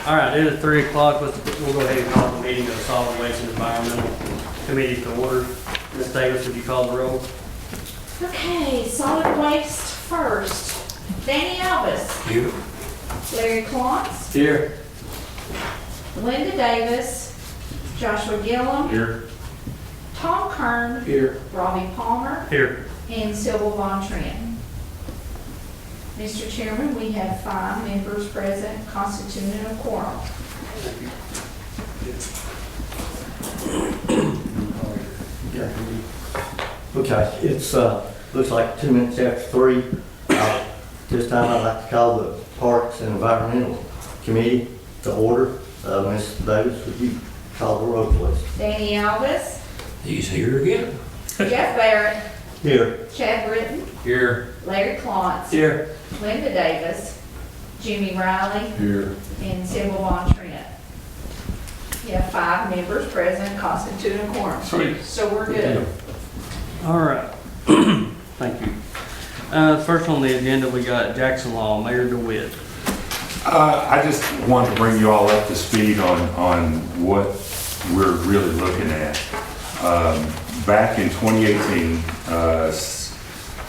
All right, it is 3 o'clock. We'll go ahead and call the meeting of the Solid Waste and Environmental Committee to order. Ms. Davis, would you call the roll? Okay, solid waste first. Danny Elvis. Here. Larry Klontz. Here. Linda Davis. Joshua Gillum. Here. Tom Kern. Here. Robbie Palmer. Here. And Sybil Von Trent. Mr. Chairman, we have 5 members present constituting a quorum. Okay, it's, looks like 2 minutes after 3. This time I'd like to call the Parks and Environmental Committee to order. Ms. Davis, would you call the roll, please? Danny Elvis. He's here again. Jeff Barrett. Here. Chad Britton. Here. Larry Klontz. Here. Linda Davis. Jimmy Riley. Here. And Sybil Von Trent. You have 5 members present constituting a quorum. Sweet. So we're good. All right. Thank you. First on the agenda, we got Jackson Law, Mayor DeWitt. I just want to bring you all up to speed on what we're really looking at. Back in 2018,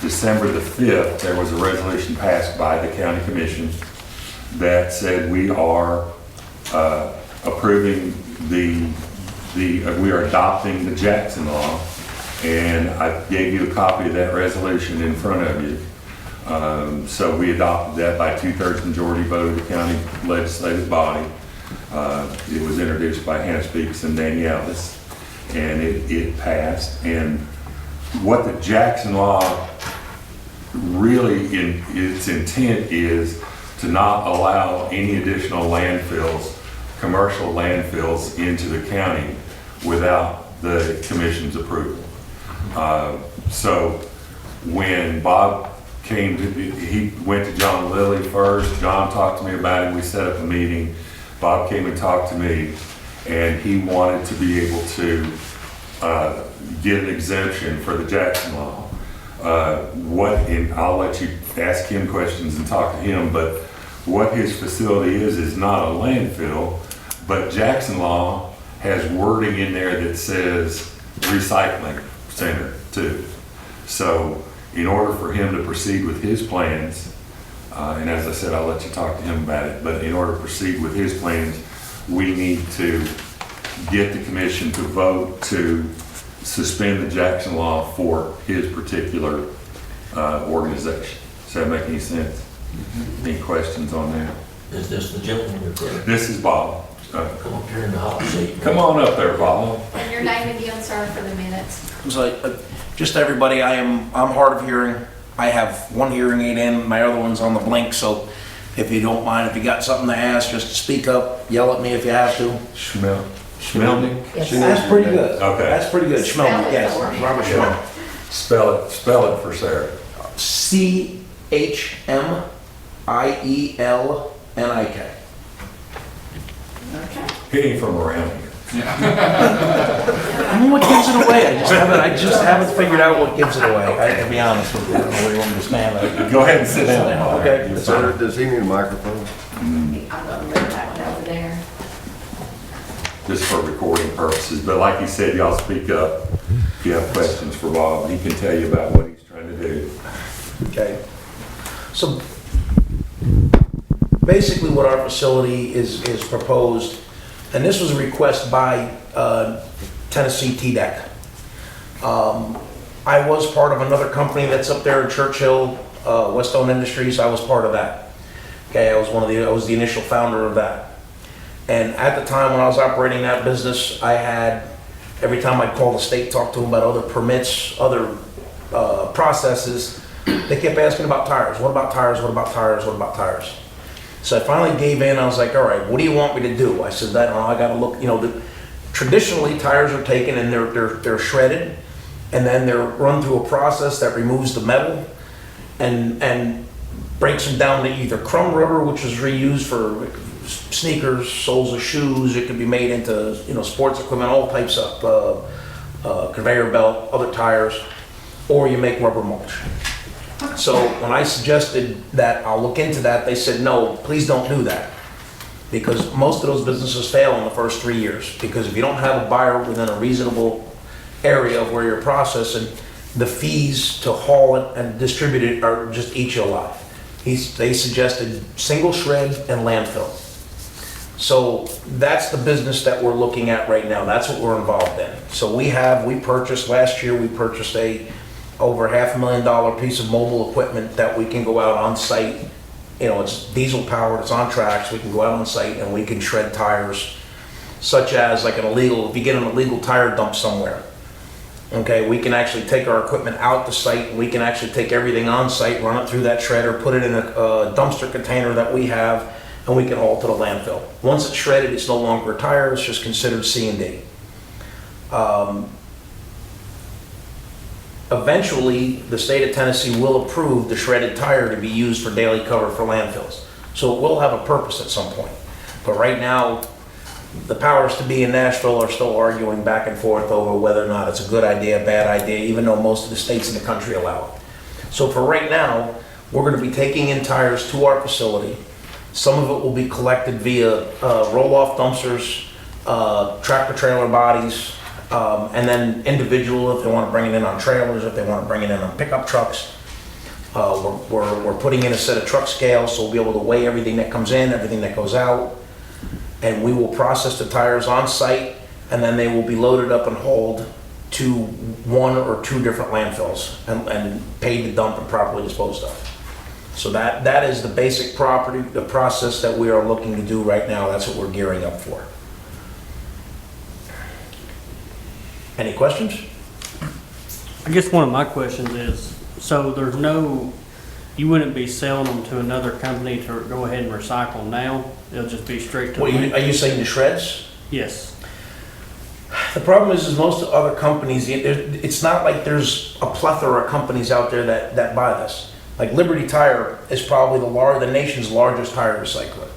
December the 5th, there was a resolution passed by the county commission that said we are approving we are adopting the Jackson Law, and I gave you a copy of that resolution in front of you. So we adopted that by 2/3 majority vote of the county legislative body. It was introduced by Hannah Speaks and Danny Elvis, and it passed. And what the Jackson Law really, in its intent, is to not allow any additional landfills, commercial landfills, into the county without the commission's approval. So when Bob he went to John Lilly first. John talked to me about it. We set up a meeting. Bob came and talked to me, and he wanted to be able to get an exemption for the Jackson Law. And I'll let you ask him questions and talk to him, but what his facility is not a landfill, but Jackson Law has wording in there that says recycling center too. So in order for him to proceed with his plans, and as I said, I'll let you talk to him about it, but in order to proceed with his plans, we need to get the commission to vote to suspend the Jackson Law for his particular organization. Does that make any sense? Any questions on that? Is this the gentleman you're calling? This is Bob. Come up here in the hot seat. Come on up there, Bob. And your name again, sir, for the minutes. So, just everybody, I'm hard of hearing. I have one hearing aid in, my other one's on the blink, so if you don't mind, if you got something to ask, just speak up, yell at me if you have to. Schmelnick? Yes. That's pretty good. Okay. That's pretty good. Spell Schmelnick, it yes. for me. Robert Schmelnick. Spell it for Sarah. CHMIELNIK. Okay. He ain't from around here. I mean, what gives it away? I just haven't figured out what gives it away. To be honest with you, I don't know where you want me to stand. Go ahead and sit down. Okay. You're Sir, fine. does he need a microphone? I'm gonna move that one over there. Just for recording purposes, but like you said, y'all speak up if you have questions for Bob. He can tell you about what he's trying to do. Okay. So basically what our facility is proposed, and this was a request by Tennessee TDEC. I was part of another company that's up there in Churchill, Westone Industries. I was part of that. Okay, I was the initial founder of that. And at the time when I was operating that business, I had, every time I'd call the state, talk to them about other permits, other processes, they kept asking about tires. What about tires? What about tires? What about tires? So I finally gave in. I was like, all right, what do you want me to do? I said, I got to look, traditionally tires are taken and they're shredded, and then they're run through a process that removes the metal and breaks them down to either crumb rubber, which is reused for sneakers, soles of shoes. It can be made into sports equipment, all types of conveyor belt, other tires, or you make rubber mulch. So when I suggested that I'll look into that, they said, no, please don't do that. because most of those businesses fail in the first 3 years. Because if you don't have a buyer within a reasonable area of where you're processing, the fees to haul it and distribute it are just eat you alive. They suggested single shred and landfill. So that's the business that we're looking at right now. That's what we're involved in. So last year we purchased a over $500,000 piece of mobile equipment that we can go out on site. You know, it's diesel powered, it's on tracks. We can go out on site and we can shred tires, such as like if you get an illegal tire dump somewhere. Okay, we can actually take our equipment out the site, and we can actually take everything on site, run it through that shredder, put it in a dumpster container that we have, and we can haul to the landfill. Once it's shredded, it's no longer a tire, it's just considered C&D. Eventually, the state of Tennessee will approve the shredded tire to be used for daily cover for landfills. So it will have a purpose at some point. But right now, the powers to be in Nashville are still arguing back and forth over whether or not it's a good idea, bad idea, even though most of the states in the country allow it. So for right now, we're going to be taking in tires to our facility. Some of it will be collected via roll-off dumpsters, tractor trailer bodies, and then individual if they want to bring it in on trailers, if they want to bring it in on pickup trucks. We're putting in a set of truck scales, so we'll be able to weigh everything that comes in, everything that goes out. And we will process the tires on site, and then they will be loaded up and hauled to 1 or 2 different landfills and paid to dump and properly disposed of. So that is the basic the process that we are looking to do right now. That's what we're gearing up for. Any questions? I guess one of my questions is, so you wouldn't be selling them to another company to go ahead and recycle now? It'll just be straight to... Are you saying the shreds? Yes. The problem is most other companies, it's not like there's a plethora of companies out there that buy this. Like Liberty Tire is probably the nation's largest tire recycler.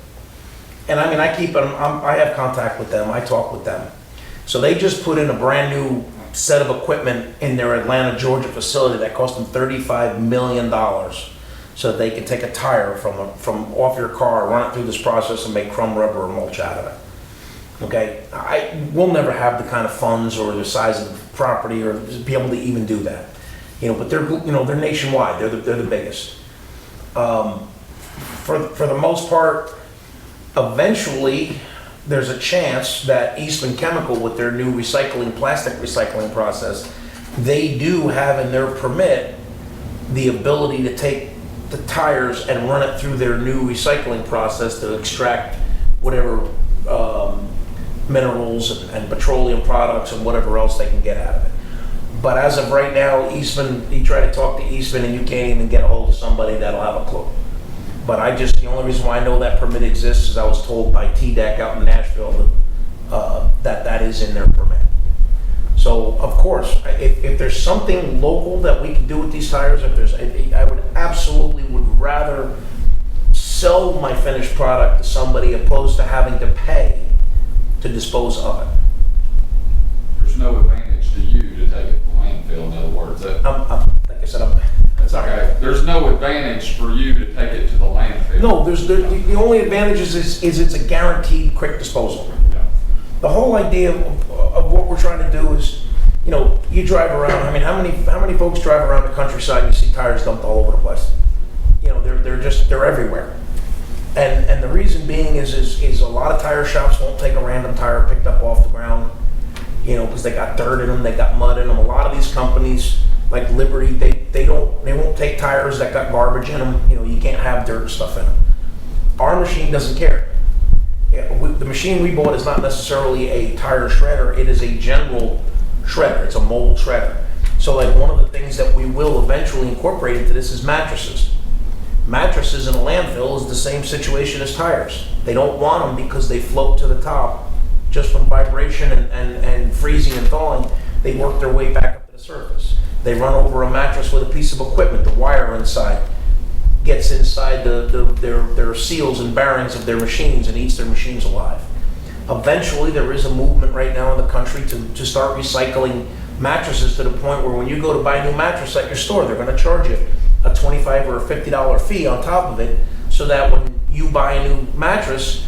And I mean, I have contact with them, I talk with them. So they just put in a brand new set of equipment in their Atlanta, Georgia facility that cost them $35 million. So that they can take a tire from off your car, run it through this process, and make crumb rubber or mulch out of it. Okay, we'll never have the kind of funds or the size of the property or be able to even do that. But they're nationwide. They're the biggest. For the most part, eventually there's a chance that Eastman Chemical, with their new plastic recycling process, they do have in their permit the ability to take the tires and run it through their new recycling process to extract whatever minerals and petroleum products and whatever else they can get out of it. But as of right now, Eastman, you try to talk to Eastman and you can't even get a hold of somebody that'll have a clue. But the only reason why I know that permit exists is I was told by TDEC out in Nashville that is in their permit. So of course, if there's something local that we can do with these tires, I would absolutely rather sell my finished product to somebody opposed to having to pay to dispose of it. There's no advantage to you to take it to landfill, in other words. Like I said, That's okay. There's no advantage for you to take it to the landfill. No, the only advantage is it's a guaranteed quick disposal. Yeah. The whole idea of what we're trying to do is, you drive around. I mean, how many folks drive around the countryside and you see tires dumped all over the place? They're everywhere. And the reason being is a lot of tire shops won't take a random tire picked up off the ground, because they got dirt in them, they got mud in them. A lot of these companies, like Liberty, they won't take tires that got garbage in them. You can't have dirt and stuff in them. Our machine doesn't care. The machine we bought is not necessarily a tire shredder. It is a general shredder. It's a mobile shredder. So like one of the things that we will eventually incorporate into this is mattresses. Mattresses in a landfill is the same situation as tires. They don't want them because they float to the top just from vibration and freezing and thawing. They work their way back up to the surface. They run over a mattress with a piece of equipment. The wire inside gets inside their seals and bearings of their machines and eats their machines alive. Eventually, there is a movement right now in the country to start recycling mattresses to the point where when you go to buy a new mattress at your store, they're going to charge you a $25 or a $50 fee on top of it, so that when you buy a new mattress,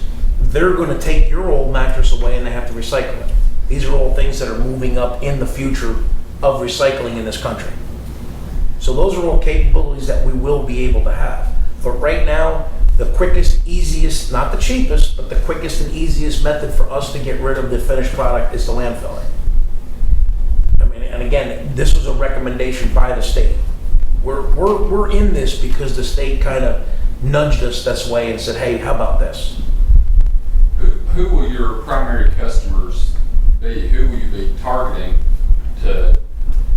they're gonna take your old mattress away and they have to recycle it. These are all things that are moving up in the future of recycling in this country. So those are all capabilities that we will be able to have. But right now, the quickest, easiest, not the cheapest, but the quickest and easiest method for us to get rid of the finished product is to landfill it. I mean, and again, this was a recommendation by the state. We're in this because the state kind of nudged us this way and said, hey, how about this? Who will your primary customers be? Who will you be targeting to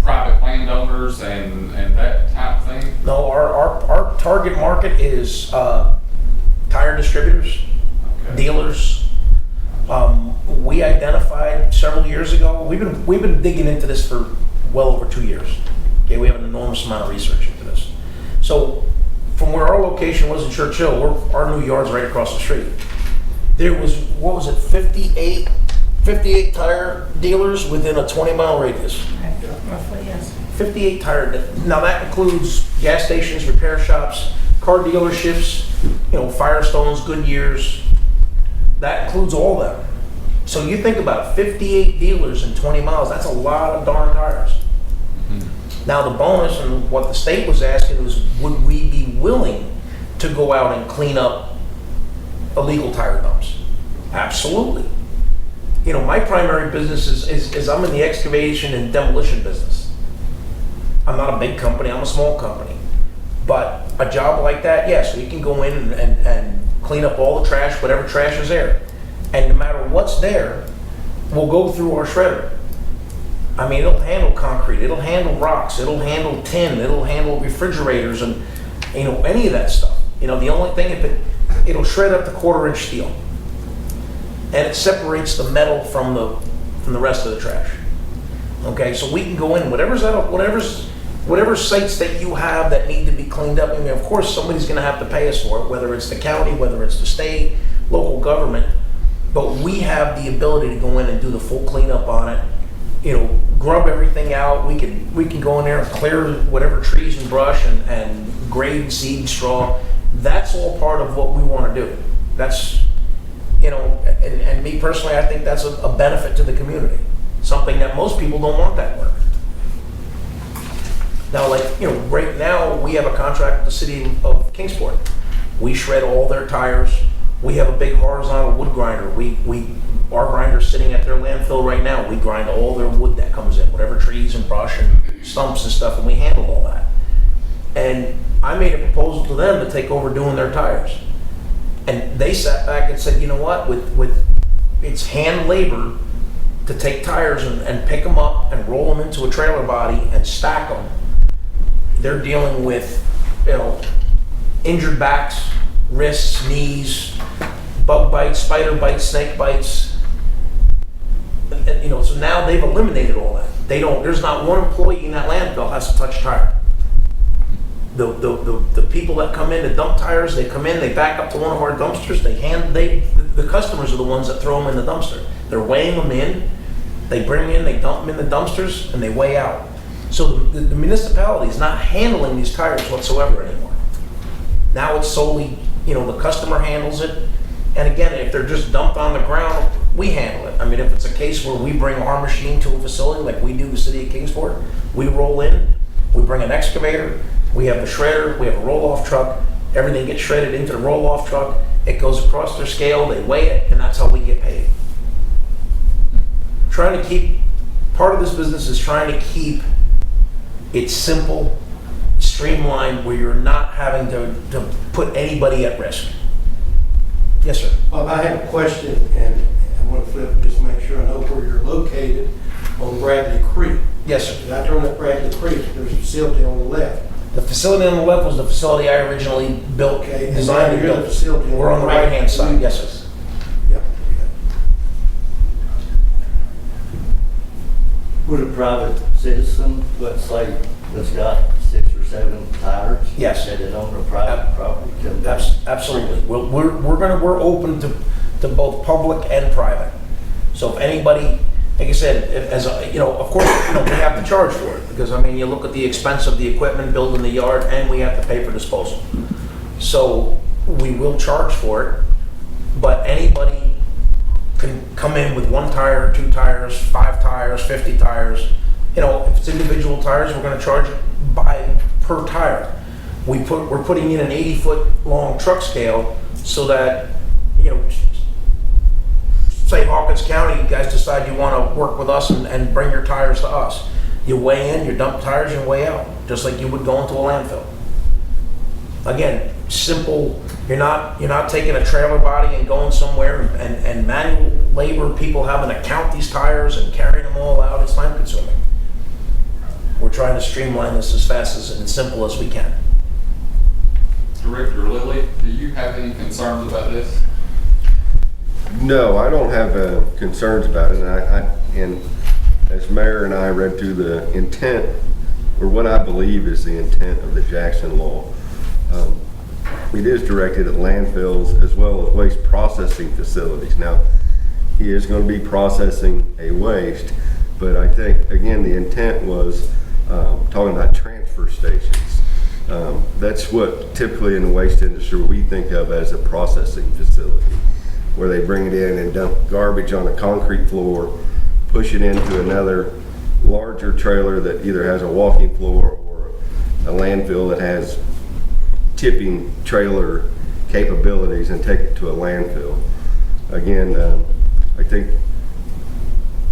private landowners and that type of thing? No, our target market is tire distributors, Okay. dealers. We identified several years ago, we've been digging into this for well over 2 years. Okay, we have an enormous amount of research into this. So from where our location was in Churchill, our new yard's right across the street. There was, 58 tire dealers within a 20-mile radius. Roughly, yes. 58 tire, now that includes gas stations, repair shops, car dealerships, Firestones, Goodyears. That includes all of them. So you think about it, 58 dealers in 20 miles, that's a lot of darn tires. Now the bonus and what the state was asking was, would we be willing to go out and clean up illegal tire dumps? Absolutely. My primary business is I'm in the excavation and demolition business. I'm not a big company, I'm a small company. But a job like that, yes, we can go in and clean up all the trash, whatever trash is there. And no matter what's there, we'll go through our shredder. I mean, it'll handle concrete, it'll handle rocks, it'll handle tin, it'll handle refrigerators and, any of that stuff. The only thing, it'll shred up the 1/4-inch steel. And it separates the metal from the rest of the trash. Okay, so we can go in, whatever sites that you have that need to be cleaned up. I mean, of course, somebody's gonna have to pay us for it, whether it's the county, whether it's the state, local government. But we have the ability to go in and do the full cleanup on it. Grub everything out. We can go in there and clear whatever trees and brush and grade seed straw. That's all part of what we want to do. That's, and me personally, I think that's a benefit to the community. Something that most people don't want that work. Now, right now, we have a contract with the city of Kingsport. We shred all their tires. We have a big horizontal wood grinder. Our grinder's sitting at their landfill right now. We grind all their wood that comes in, whatever trees and brush and stumps and stuff, and we handle all that. And I made a proposal to them to take over doing their tires. And they sat back and said, you know what, with it's hand labor to take tires and pick them up and roll them into a trailer body and stack them. They're dealing with, injured backs, wrists, knees, bug bites, spider bites, snake bites. And, so now they've eliminated all that. There's not one employee in that landfill has to touch a tire. The people that come in to dump tires, they come in, they back up to one of our dumpsters, the customers are the ones that throw them in the dumpster. They're weighing them in, they bring them in, they dump them in the dumpsters, and they weigh out. So the municipality is not handling these tires whatsoever anymore. Now it's solely, the customer handles it. And again, if they're just dumped on the ground, we handle it. I mean, if it's a case where we bring our machine to a facility like we do the city of Kingsport, we roll in, we bring an excavator, we have the shredder, we have a roll-off truck, everything gets shredded into the roll-off truck, it goes across their scale, they weigh it, and that's how we get paid. Part of this business is trying to keep it simple, streamlined, where you're not having to put anybody at risk. Yes, sir. I have a question, and I want to flip just to make sure I know where you're located on Bradley Creek. Yes, sir. If I turn up Bradley Creek, there's a facility on the left. The facility on the left was the facility I originally built, Okay, and designed now and you're the built. facility. We're on the right-hand side, yes, sir. Yep. Would a private citizen, let's say, that's got 6 or 7 tires? Yes. That it on a private property can do? Absolutely. We're open to both public and private. So if anybody, like I said, of course, we have to charge for it, because you look at the expense of the equipment, building the yard, and we have to pay for disposal. So we will charge for it, but anybody come in with 1 tire, 2 tires, 5 tires, 50 tires. You know, if it's individual tires, we're gonna charge per tire. We're putting in an 80-foot long truck scale so that, you know, say Hawkins County, you guys decide you wanna work with us and bring your tires to us. You weigh in, you dump tires, you weigh out, just like you would go into a landfill. Again, simple, you're not taking a trailer body and going somewhere and manual labor, people having to count these tires and carrying them all out, it's time consuming. We're trying to streamline this as fast and as simple as we can. Director Lilly, do you have any concerns about this? No, I don't have concerns about it. And as mayor and I read through the intent, or what I believe is the intent of the Jackson law, it is directed at landfills as well as waste processing facilities. Now, he is going to be processing a waste, but I think, again, the intent was talking about transfer stations. That's what typically in the waste industry we think of as a processing facility, where they bring it in and dump garbage on a concrete floor, push it into another larger trailer that either has a walking floor or a landfill that has tipping trailer capabilities, and take it to a landfill. Again, I think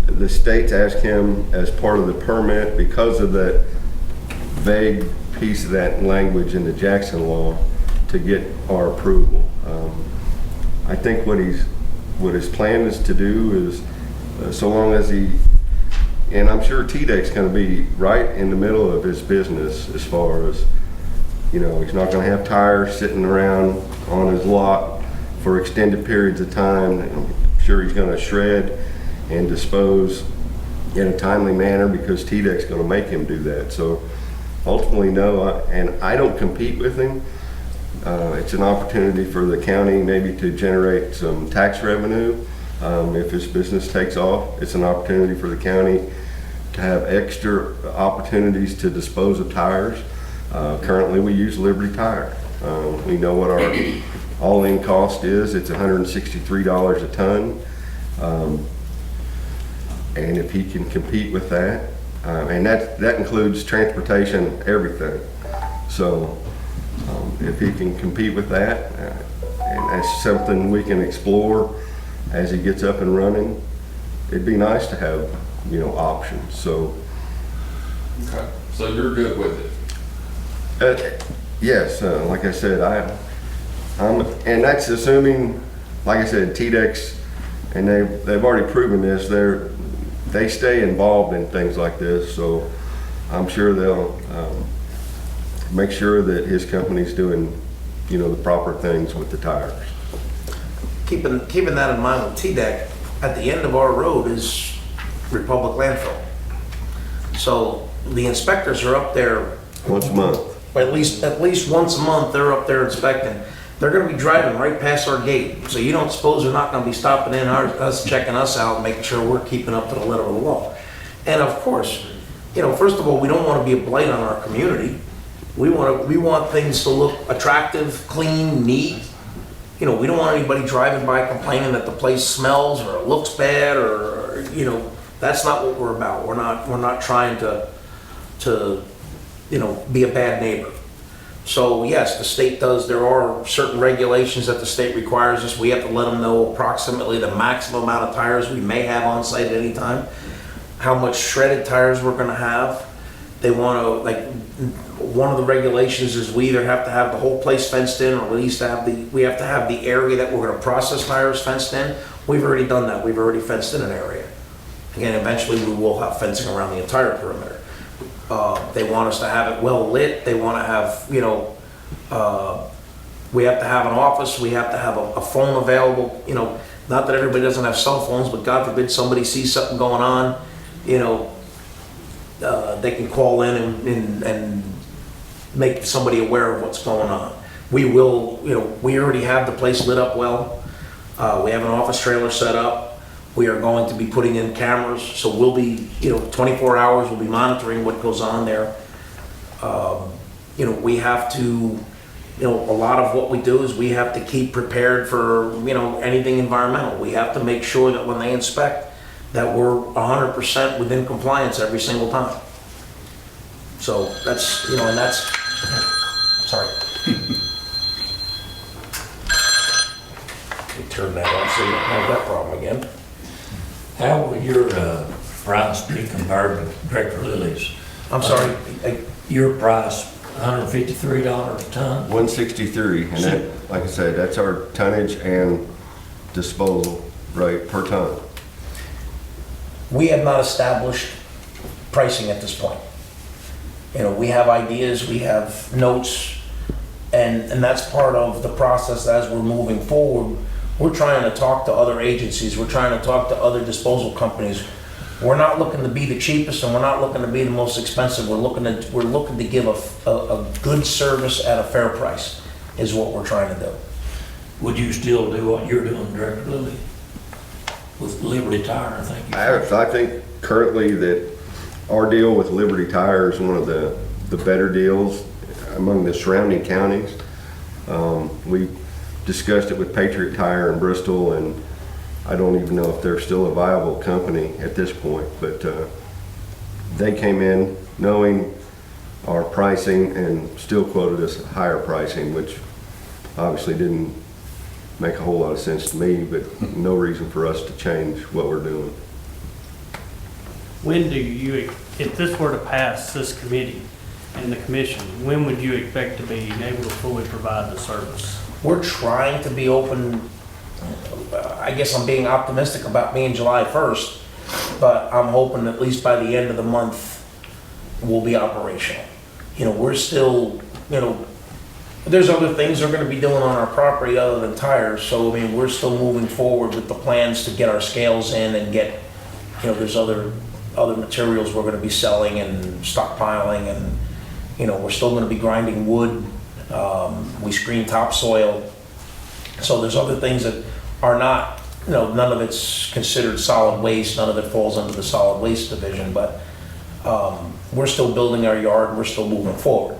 the state's asked him as part of the permit, because of that vague piece of that language in the Jackson law, to get our approval. I think what his plan is to do is, so long as and I'm sure TDEC's going to be right in the middle of his business as far as, you know, he's not going to have tires sitting around on his lot for extended periods of time. I'm sure he's going to shred and dispose in a timely manner, because TDEC's going to make him do that. So ultimately, no, and I don't compete with him. It's an opportunity for the county maybe to generate some tax revenue. If his business takes off, it's an opportunity for the county to have extra opportunities to dispose of tires. Currently, we use Liberty Tire. We know what our all-in cost is. It's $163 a ton. And if he can compete with that, and that includes transportation, everything. So if he can compete with that, and that's something we can explore as he gets up and running, it'd be nice to have, you know, options. So Okay, so you're good with it? yes, like I said, and that's assuming, like I said, TDEC's, and they've already proven this, they stay involved in things like this, so I'm sure they'll make sure that his company's doing, you know, the proper things with the tires. Keeping that in mind with TDEC, at the end of our road is Republic Landfill. So the inspectors are up there Once a month. at least once a month. They're up there inspecting. They're going to be driving right past our gate, so you don't suppose they're not going to be stopping in us, checking us out, and making sure we're keeping up to the letter of the law. And of course, you know, first of all, we don't want to be a blight on our community. We want things to look attractive, clean, neat. You know, we don't want anybody driving by complaining that the place smells or it looks bad, or you know, that's not what we're about. We're not trying to you know, be a bad neighbor. So yes, the state does, there are certain regulations that the state requires us. We have to let them know approximately the maximum amount of tires we may have on site at any time, how much shredded tires we're gonna have. They wanna, like, one of the regulations is we either have to have the whole place fenced in, or we have to have the area that we're gonna process tires fenced in. We've already done that. We've already fenced in an area. Again, eventually we will have fencing around the entire perimeter. They want us to have it well lit. They want to have, you know, we have to have an office. We have to have a phone available. You know, not that everybody doesn't have cell phones, but God forbid somebody sees something going on, you know, they can call in and make somebody aware of what's going on. We will, you know, we already have the place lit up well. We have an office trailer set up. We are going to be putting in cameras, so we'll be, you know, 24 hours, we'll be monitoring what goes on there. You know, we have to, you know, a lot of what we do is we have to keep prepared for, you know, anything environmental. We have to make sure that when they inspect, that we're 100% within compliance every single time. So that's, you know, and that's, sorry. We turn that off so you don't have that problem again. How will your price be compared to Director Lilly's? I'm sorry, Your price, $153 a ton? 163, and that, like I said, that's our tonnage and disposal rate per ton. we have not established pricing at this point. You know, we have ideas, we have notes, and that's part of the process as we're moving forward. We're trying to talk to other agencies, we're trying to talk to other disposal companies. We're not looking to be the cheapest and we're not looking to be the most expensive. We're looking to give a good service at a fair price is what we're trying to do. Would you still do what you're doing, Director Lilly? With Liberty Tire, I think. I think currently that our deal with Liberty Tire is one of the better deals among the surrounding counties. We discussed it with Patriot Tire in Bristol, and I don't even know if they're still a viable company at this point, but they came in knowing our pricing and still quoted us higher pricing, which obviously didn't make a whole lot of sense to me, but no reason for us to change what we're doing. When do you, if this were to pass this committee and the commission, when would you expect to be able to fully provide the service? We're trying to be open. I guess I'm being optimistic about being July 1st, but I'm hoping at least by the end of the month we'll be operational. You know, we're still, you know, there's other things we're going to be doing on our property other than tires, so I mean, we're still moving forward with the plans to get our scales in and get, you know, there's other materials we're going to be selling and stockpiling, and, you know, we're still going to be grinding wood. We screen topsoil. So there's other things that are not, you know, none of it's considered solid waste, none of it falls under the solid waste division, but we're still building our yard, we're still moving forward.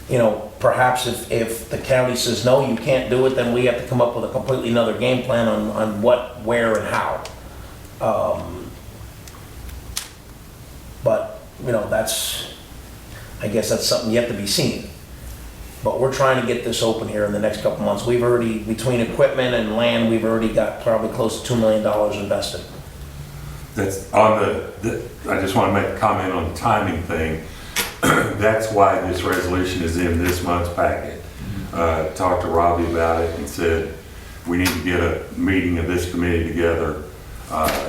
You know, perhaps if the county says, no, you can't do it, then we have to come up with a completely another game plan on what, where, and how. But, you know, I guess that's something yet to be seen. But we're trying to get this open here in the next couple months. We've already, between equipment and land, we've already got probably close to $2 million invested. That's on I just want to make a comment on the timing thing. That's why this resolution is in this month's packet. Talked to Robbie about it and said, we need to get a meeting of this committee together.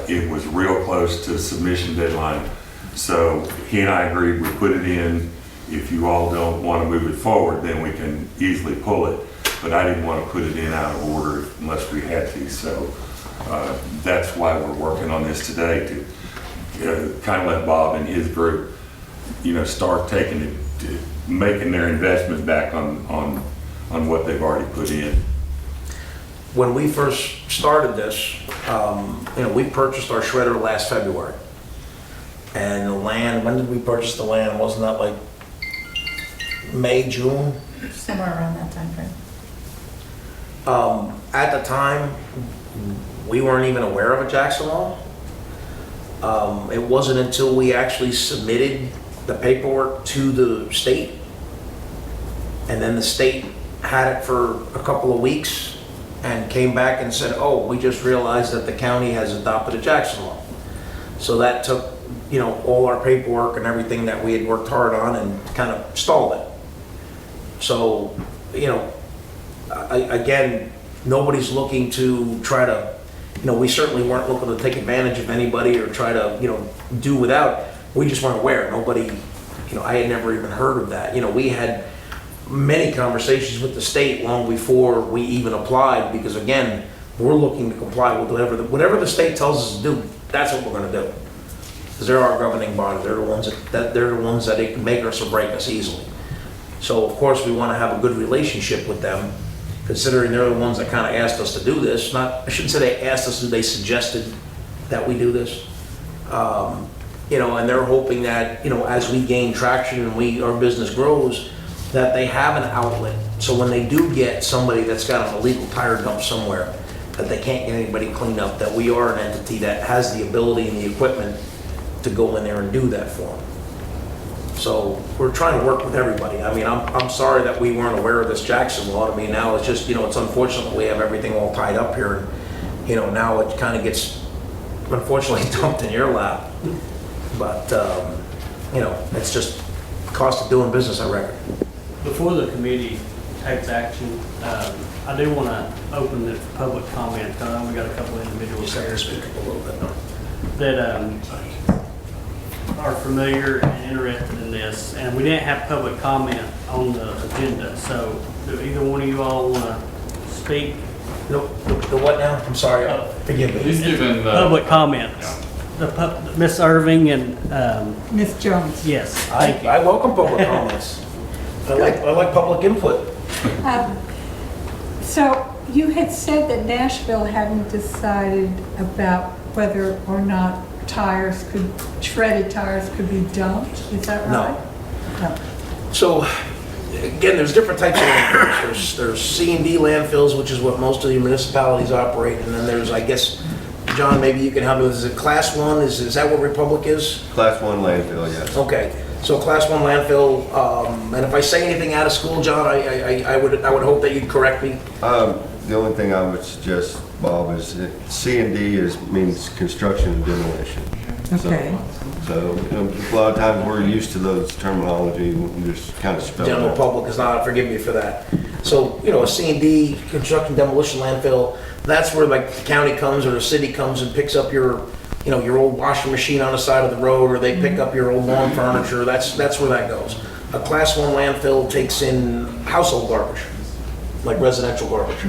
It was real close to the submission deadline. So he and I agreed we put it in. If you all don't want to move it forward, then we can easily pull it. But I didn't want to put it in out of order unless we had to. So that's why we're working on this today, to kind of let Bob and his group, you know, start taking it, making their investment back on what they've already put in. When we first started this, you know, we purchased our shredder last February. And the land, when did we purchase the land? Wasn't that like May, June? Somewhere around that time frame. At the time, we weren't even aware of a Jackson law. It wasn't until we actually submitted the paperwork to the state, and then the state had it for a couple of weeks and came back and said, oh, we just realized that the county has adopted a Jackson law. So that took, you know, all our paperwork and everything that we had worked hard on and kind of stalled it. So, you know, again, nobody's looking to try to, you know, we certainly weren't looking to take advantage of anybody or try to, you know, do without. We just weren't aware. Nobody, you know, I had never even heard of that. You know, we had many conversations with the state long before we even applied, because again, we're looking to comply with whatever the state tells us to do. That's what we're going to do. Because they're our governing body. They're the ones that they can make us or break us easily. So of course we want to have a good relationship with them, considering they're the ones that kind of asked us to do this. I shouldn't say they asked us, they suggested that we do this. You know, and they're hoping that, you know, as we gain traction and our business grows, that they have an outlet, so when they do get somebody that's got an illegal tire dump somewhere, that they can't get anybody cleaned up, that we are an entity that has the ability and the equipment to go in there and do that for them. So we're trying to work with everybody. I mean, I'm sorry that we weren't aware of this Jackson law. I mean, now it's just, it's unfortunate we have everything all tied up here. And, now it kind of gets, unfortunately, dumped in your lap. But, it's just cost of doing business, I reckon. Before the committee takes action, I do want to open it for public comment, because I know we got a couple of individuals Just have here to speak up a little bit. that are familiar and interested in this, and we didn't have public comment on the agenda, so do either one of you all want to speak? The what now? I'm sorry, forgive me. He's given the. Public comments. Ms. Irving and, Ms. Jones. yes, thank you. I welcome public comments. I like public input. So you had said that Nashville hadn't decided about whether or not shredded tires could be dumped, is that right? No. So, again, there's different types of landfills. There's C&D landfills, which is what most of the municipalities operate, and then there's, I guess, John, maybe you can help me with, is it Class 1? Is that what Republic is? Class 1 landfill, yes. Okay, so Class 1 landfill, and if I say anything out of school, John, I would hope that you'd correct me. The only thing I would suggest, Bob, is that C&D means construction and demolition. Okay. So, a lot of times we're used to those terminology, we just kind of spell it General out. public is not, forgive me for that. So, a C&D, construction demolition landfill, that's where like the county comes or the city comes and picks up your old washing machine on the side of the road, or they pick up your old lawn furniture, that's where that goes. A Class 1 landfill takes in household garbage, like residential garbage.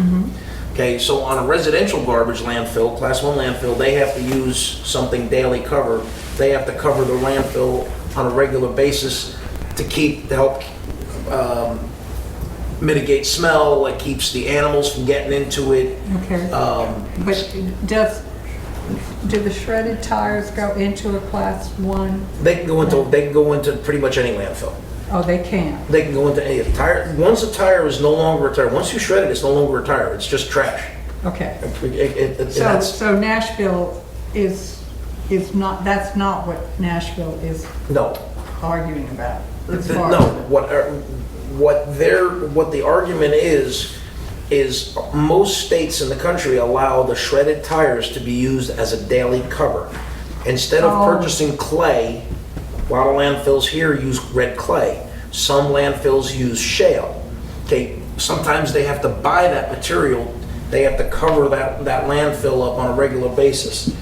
Okay, so on a residential garbage landfill, Class 1 landfill, they have to use something daily cover. They have to cover the landfill on a regular basis to help mitigate smell, it keeps the animals from getting into it. Okay. But do the shredded tires go into a Class 1? They can go into pretty much any landfill. Oh, they can? They can go into any tire. Once a tire is no longer a tire, once you shred it, it's no longer a tire. It's just trash. Okay. So Nashville is not, that's not what Nashville is no, arguing about. no. What the argument is most states in the country allow the shredded tires to be used as a daily cover. Instead of purchasing clay, a lot of landfills here use red clay. Some landfills use shale. Okay, sometimes they have to buy that material. They have to cover that landfill up on a regular basis.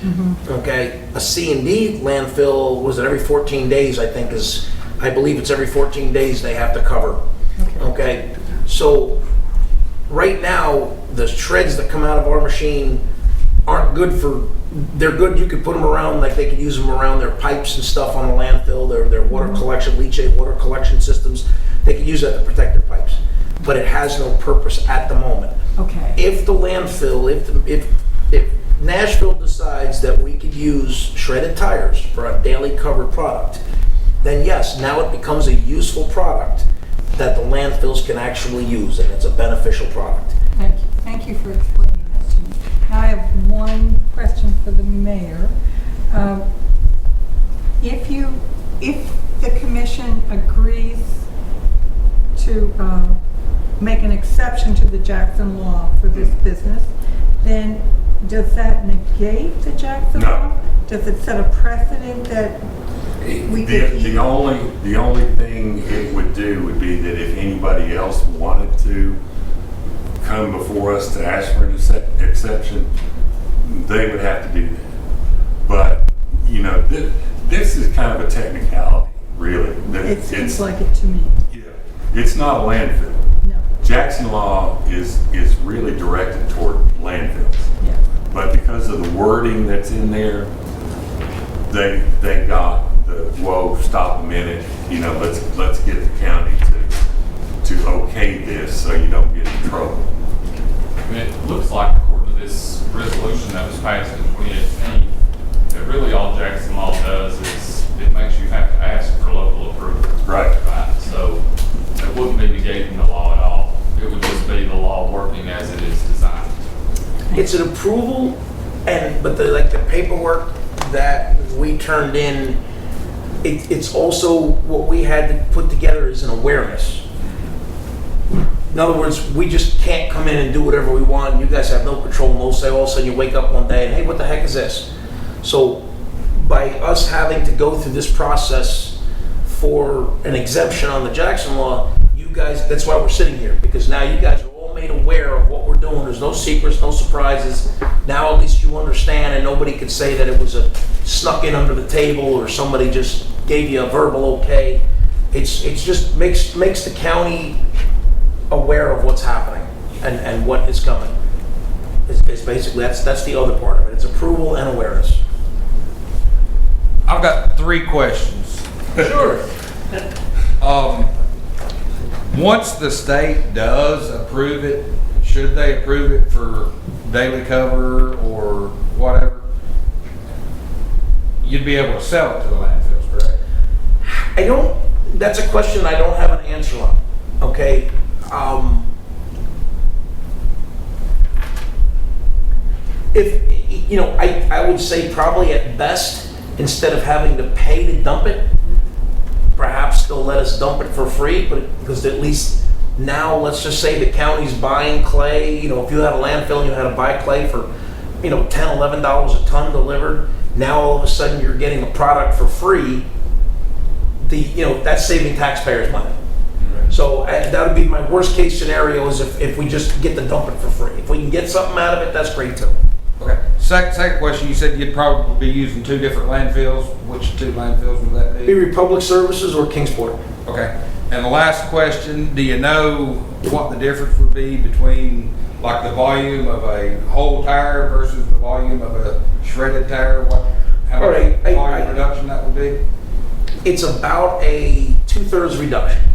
Okay, a C&D landfill, was it every 14 days, I believe it's every 14 days they have to cover. Okay, so right now, the shreds that come out of our machine aren't good they're good, you could put them around, like they could use them around their pipes and stuff on the landfill, their water collection, leachate water collection systems. They could use that to protect their pipes, but it has no purpose at the moment. Okay. If the landfill, if Nashville decides that we could use shredded tires for a daily covered product, then yes, now it becomes a useful product that the landfills can actually use, and it's a beneficial product. Thank you. Thank you for explaining that to me. Now I have one question for the mayor. If the commission agrees to make an exception to the Jackson law for this business, then does that negate the Jackson No. law? Does it set a precedent that we could? The only thing it would do would be that if anybody else wanted to come before us to ask for an exception, they would have to do that. But, this is kind of a technicality, really. It seems like it to me. Yeah, it's not a landfill. No. Jackson law is really directed toward landfills. Yeah. But because of the wording that's in there, they got whoa, stop a minute, let's get the county to okay this so you don't get in trouble. It looks like, according to this resolution that was passed in 2018, that really all Jackson law does is it makes you have to ask for local approval. Right. So it wouldn't be negating the law at all. It would just be the law working as it is designed. It's an approval, but the paperwork that we turned in, it's also what we had to put together is an awareness. In other words, we just can't come in and do whatever we want. You guys have no control, no say. All of a sudden you wake up one day and, hey, what the heck is this? So by us having to go through this process for an exemption on the Jackson law, you guys, that's why we're sitting here, because now you guys are all made aware of what we're doing. There's no secrets, no surprises. Now at least you understand, and nobody could say that it was snuck in under the table or somebody just gave you a verbal okay. It's just makes the county aware of what's happening and what is coming. It's basically, that's the other part of it. It's approval and awareness. I've got 3 questions. Sure. Once the state does approve it, should they approve it for daily cover or whatever, you'd be able to sell it to the landfills, correct? That's a question I don't have an answer on, okay? I would say probably at best, instead of having to pay to dump it, perhaps they'll let us dump it for free, because at least now, let's just say the county's buying clay. If you had a landfill and you had to buy clay for, $10, $11 a ton delivered, now all of a sudden you're getting a product for free. That's saving taxpayers money. So that would be my worst case scenario, is if we just get to dump it for free. If we can get something out of it, that's great too. Okay. Second question, you said you'd probably be using 2 different landfills. Which 2 landfills would that Be be? Republic Services or Kingsport. Okay. And the last question, do you know what the difference would be between like the volume of a whole tire versus the volume of a shredded tire? How All right, much volume reduction that would be? It's about a 2/3 reduction.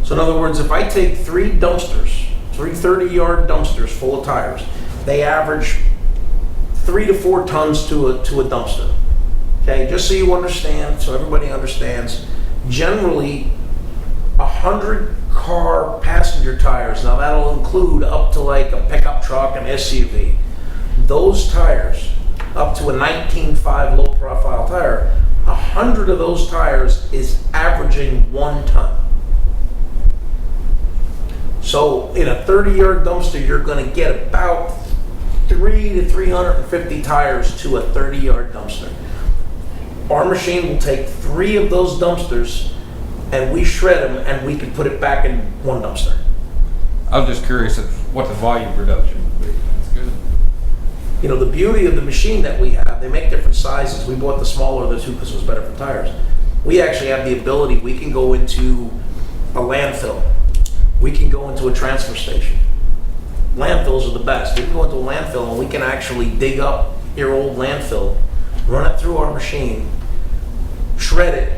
So in other words, if I take 3 dumpsters, 3 30-yard dumpsters full of tires, they average 3 to 4 tons to a dumpster. Okay, just so you understand, so everybody understands, generally 100 car passenger tires, now that'll include up to like a pickup truck, an SUV. Those tires, up to a 19.5 low profile tire, 100 of those tires is averaging 1 ton. So in a 30-yard dumpster, you're going to get about 3 to 350 tires to a 30-yard dumpster. Our machine will take 3 of those dumpsters and we shred them and we can put it back in 1 dumpster. I was just curious of what the volume reduction would be. That's good. The beauty of the machine that we have, they make different sizes. We bought the smaller of the 2 because it was better for tires. We actually have the ability, we can go into a landfill. We can go into a transfer station. Landfills are the best. We can go into a landfill and we can actually dig up your old landfill, run it through our machine, shred it,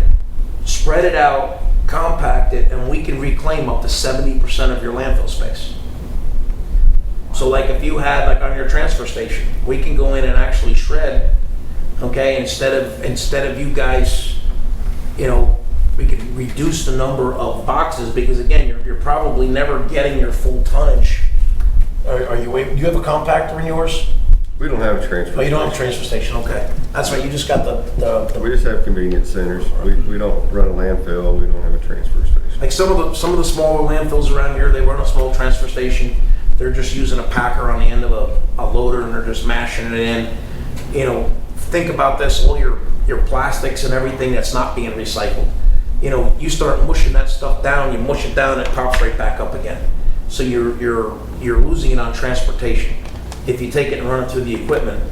spread it out, compact it, and we can reclaim up to 70% of your landfill space. So like if you had, like on your transfer station, we can go in and actually shred, okay, instead of you guys, we can reduce the number of boxes, because again, you're probably never getting your full tonnage. Do you have a compactor in yours? We don't have a transfer. Oh, you don't have a transfer station, okay. That's right, you just got the We just have convenience centers. We don't run a landfill. We don't have a transfer station. like some of the smaller landfills around here, they run a small transfer station. They're just using a packer on the end of a loader and they're just mashing it in. Think about this, all your plastics and everything that's not being recycled. You start mushing that stuff down, you mush it down, it pops right back up again. So you're losing it on transportation. If you take it and run it through the equipment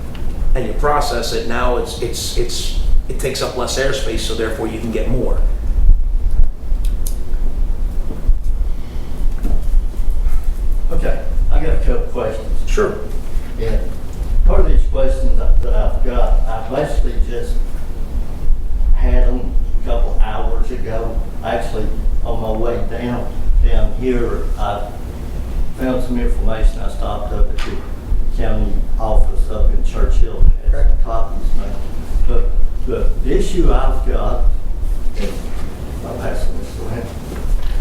and you process it, now it takes up less airspace, so therefore you can get more. Okay, I got a couple questions. Sure. Yeah, part of these questions that I've got, I basically just had them a couple hours ago. Actually, on my way down here, I found some information. I stopped up at the county office up in Churchill and had some copies made. But the issue I've got, and I'll pass this around,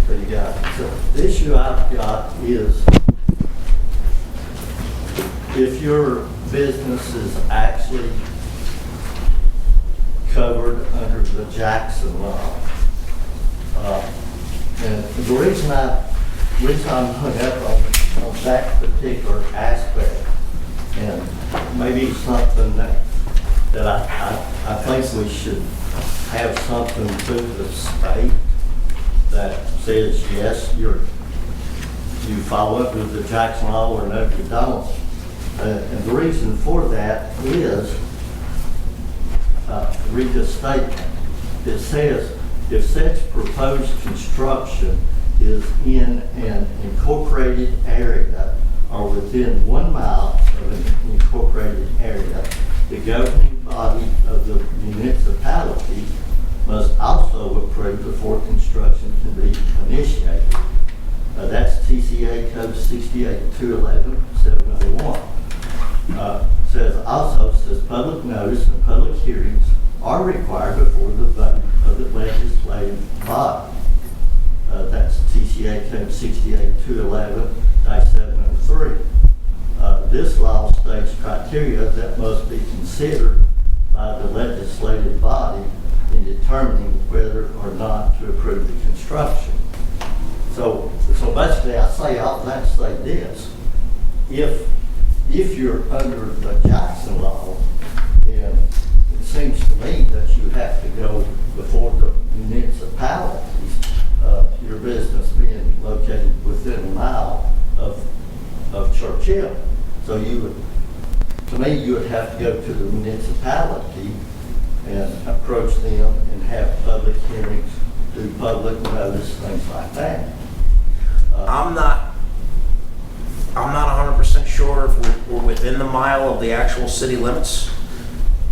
for you guys. So the issue I've got is if your business is actually covered under the Jackson law. And the reason I'm hung up on that particular aspect, and maybe something that I think we should have something to the state that says, yes, you follow up with the Jackson law or no, you don't. And the reason for that is, read this statement. It says, if such proposed construction is in an incorporated area or within 1 mile of an incorporated area, the governing body of the municipality must also approve before construction can be initiated. That's TCA Code 68-211-701. Says public notice and public hearings are required before the vote of the legislative body. That's TCA Code 68-211-703. This law states criteria that must be considered by the legislative body in determining whether or not to approve the construction. So basically I say all that to say this. If you're under the Jackson law, then it seems to me that you have to go before the municipalities, your business being located within 1 mile of Churchill. So to me, you would have to go to the municipality and approach them and have public hearings, do public notice, things like that. I'm not 100% sure if we're within the mile of the actual city limits.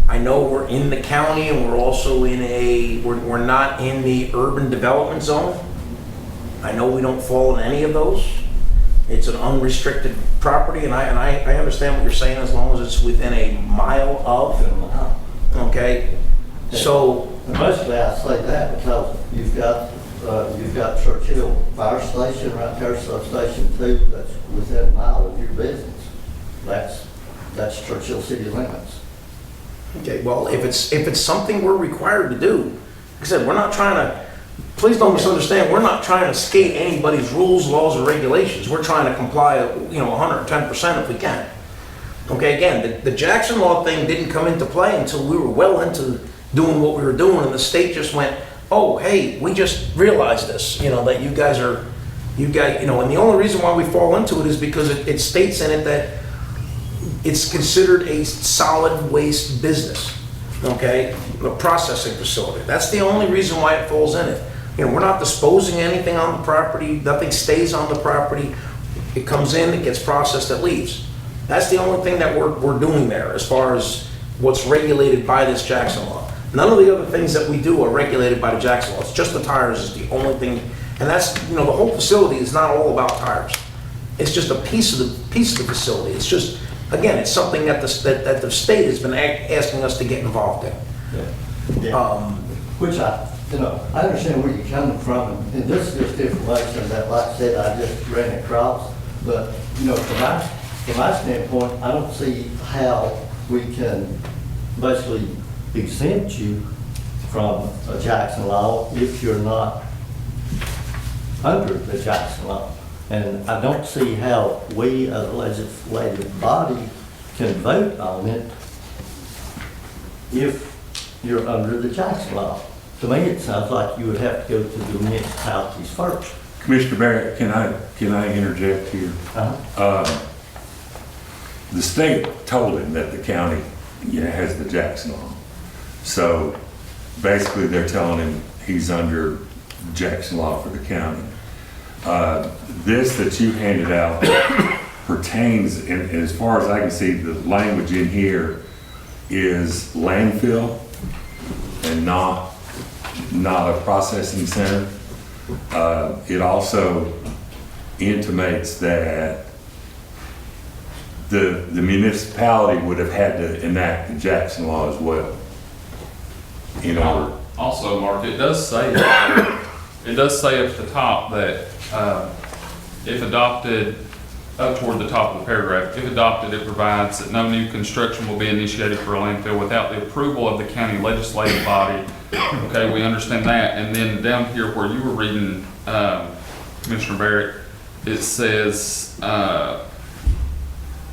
I know we're in the county and we're also we're not in the urban development zone. I know we don't fall in any of those. It's an unrestricted property, and I understand what you're saying as long as it's within a mile of. Okay, so basically I say that because you've got Churchill Fire Station right there, substation 2, that's within 1 mile of your business. That's Churchill city limits. okay, well, if it's something we're required to do, like I said, we're not trying to. Please don't misunderstand. We're not trying to skate anybody's rules, laws, or regulations. We're trying to comply, 110% if we can. Okay, again, the Jackson law thing didn't come into play until we were well into doing what we were doing, and the state just went, oh, hey, we just realized this, that you guys, and the only reason why we fall into it is because it states in it that it's considered a solid waste business, okay, a processing facility. That's the only reason why it falls in it. We're not disposing anything on the property, nothing stays on the property. It comes in, it gets processed, it leaves. That's the only thing that we're doing there as far as what's regulated by this Jackson law. None of the other things that we do are regulated by the Jackson law. It's just the tires is the only thing, and that's, the whole facility is not all about tires. It's just a piece of the facility. It's just, again, it's something that the state has been asking us to get involved in. Yeah. Which I understand where you're coming from, and this is just information that, like I said, I just ran across. But from my standpoint, I don't see how we can basically exempt you from a Jackson law if you're not under the Jackson law. And I don't see how we, as a legislative body, can vote on it if you're under the Jackson law. To me, it sounds like you would have to go to the municipalities first. Commissioner Barrett, can I interject here? The state told him that the county has the Jackson law. So basically they're telling him he's under Jackson law for the county. This that you handed out pertains, as far as I can see, the language in here is landfill and not a processing center. It also intimates that the municipality would have had to enact the Jackson law as well. Also, Mark, it does say that it does say up at the top that, if adopted, up toward the top of the paragraph, if adopted, it provides that no new construction will be initiated for a landfill without the approval of the county legislative body. Okay, we understand that. And then down here where you were reading, Commissioner Barrett, it says,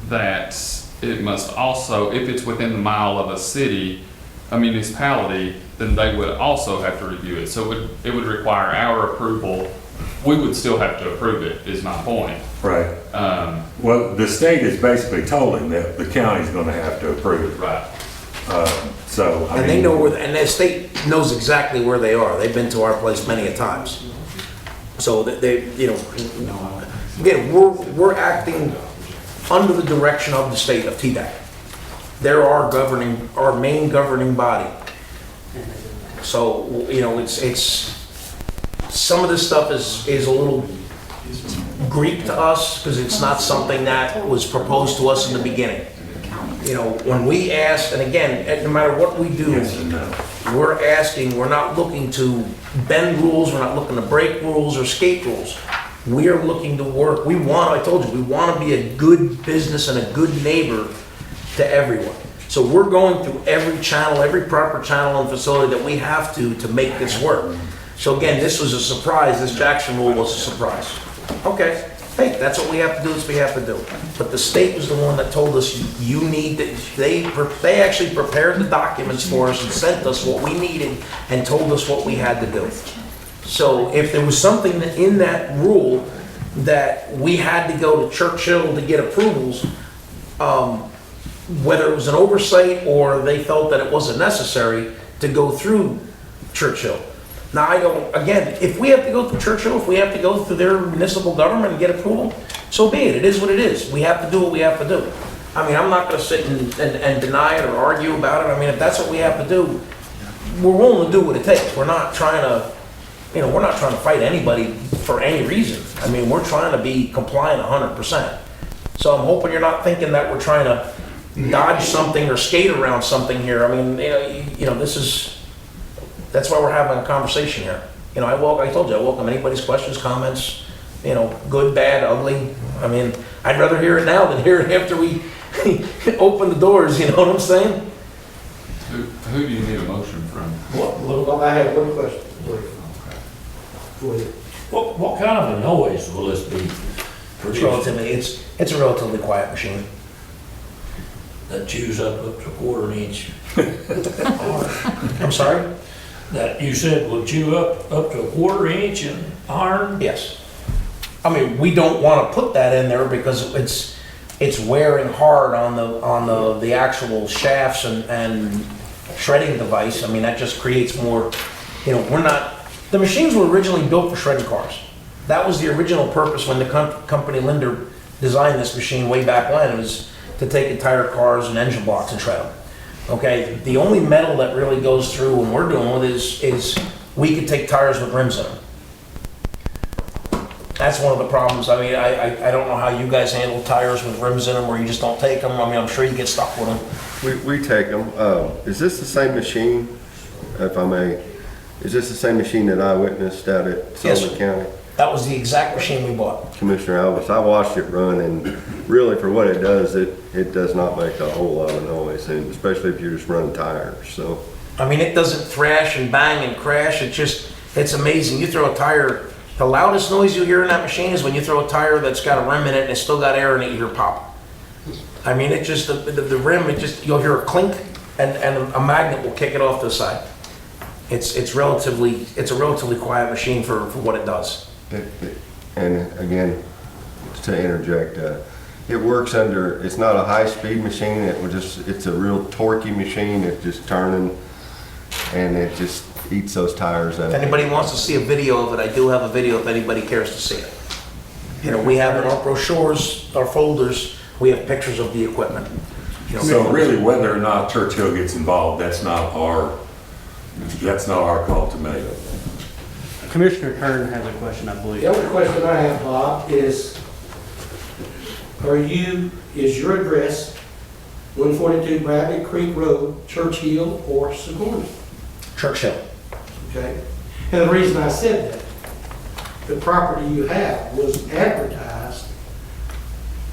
that it must also, if it's within the mile of a city, a municipality, then they would also have to review it. So it would require our approval. We would still have to approve it, is my point. Right. Well, the state has basically told him that the county's gonna have to approve it. Right. So, I And they mean, know where, and the state knows exactly where they are. They've been to our place many a times. So they, you know, again, we're acting under the direction of the state of TDEC. They're our main governing body. So, you know, it's, some of this stuff is a little Greek to us because it's not something that was proposed to us in the beginning. You know, when we ask, and again, no matter what we do, yes and no. we're asking, we're not looking to bend rules, we're not looking to break rules or skate rules. We are looking to work, I told you, we want to be a good business and a good neighbor to everyone. So we're going through every channel, every proper channel and facility that we have to make this work. So again, this was a surprise, this Jackson rule was a surprise. Okay, hey, that's what we have to do, is we have to do. But the state was the one that told us you need to, they actually prepared the documents for us and sent us what we needed and told us what we had to do. So if there was something in that rule that we had to go to Churchill to get approvals, whether it was an oversight or they felt that it wasn't necessary to go through Churchill. Now, again, if we have to go through Churchill, if we have to go through their municipal government and get approval, so be it. It is what it is. We have to do what we have to do. I mean, I'm not gonna sit and deny it or argue about it. I mean, if that's what we have to do, we're willing to do what it takes. We're not trying to, you know, we're not trying to fight anybody for any reason. I mean, we're trying to be compliant 100%. So I'm hoping you're not thinking that we're trying to dodge something or skate around something here. I mean, you know, that's why we're having a conversation here. You know, I told you, I welcome anybody's questions, comments, you know, good, bad, ugly. I mean, I'd rather hear it now than hear it after we open the doors, you know what I'm saying? Who do you need a motion from? I have one question, please. Go ahead. What kind of a noise will this be? It's a relatively quiet machine. That chews up to a quarter inch? I'm sorry? That you said will chew up to a quarter inch in iron? Yes. I mean, we don't want to put that in there because it's wearing hard on the actual shafts and shredding device. I mean, that just creates more, you know, the machines were originally built for shredding cars. That was the original purpose when the company Linder designed this machine way back when. It was to take entire cars and engine blocks and shred them. Okay, the only metal that really goes through when we're doing it is we could take tires with rims in them. That's one of the problems. I mean, I don't know how you guys handle tires with rims in them where you just don't take them. I mean, I'm sure you get stuck with them. We take them. Is this the same machine, if I may? Is this the same machine that I witnessed out at Sullivan County? That was the exact machine we bought. Commissioner Alvis, I watched it run, and really for what it does, it does not make a whole lot of noise, and especially if you're just running tires, so. I mean, it doesn't thrash and bang and crash. It's amazing. You throw a tire, the loudest noise you hear in that machine is when you throw a tire that's got a rim in it and it's still got air in it, you hear pop. I mean, it just, the rim, you'll hear a clink and a magnet will kick it off to the side. It's a relatively quiet machine for what it does. And again, to interject, it works it's not a high-speed machine, it's a real torquey machine. It's just turning, and it just eats those tires out. If anybody wants to see a video of it, I do have a video if anybody cares to see it. You know, we have in our brochures, our folders, we have pictures of the equipment. You know, So really, whether or not Churchill gets involved, that's not our call to make. Commissioner Kern has a question, I believe. The other question I have, Bob, is your address 142 Bradley Creek Road, Churchill or Sigourney? Churchill. Okay? And the reason I said that the property you have was advertised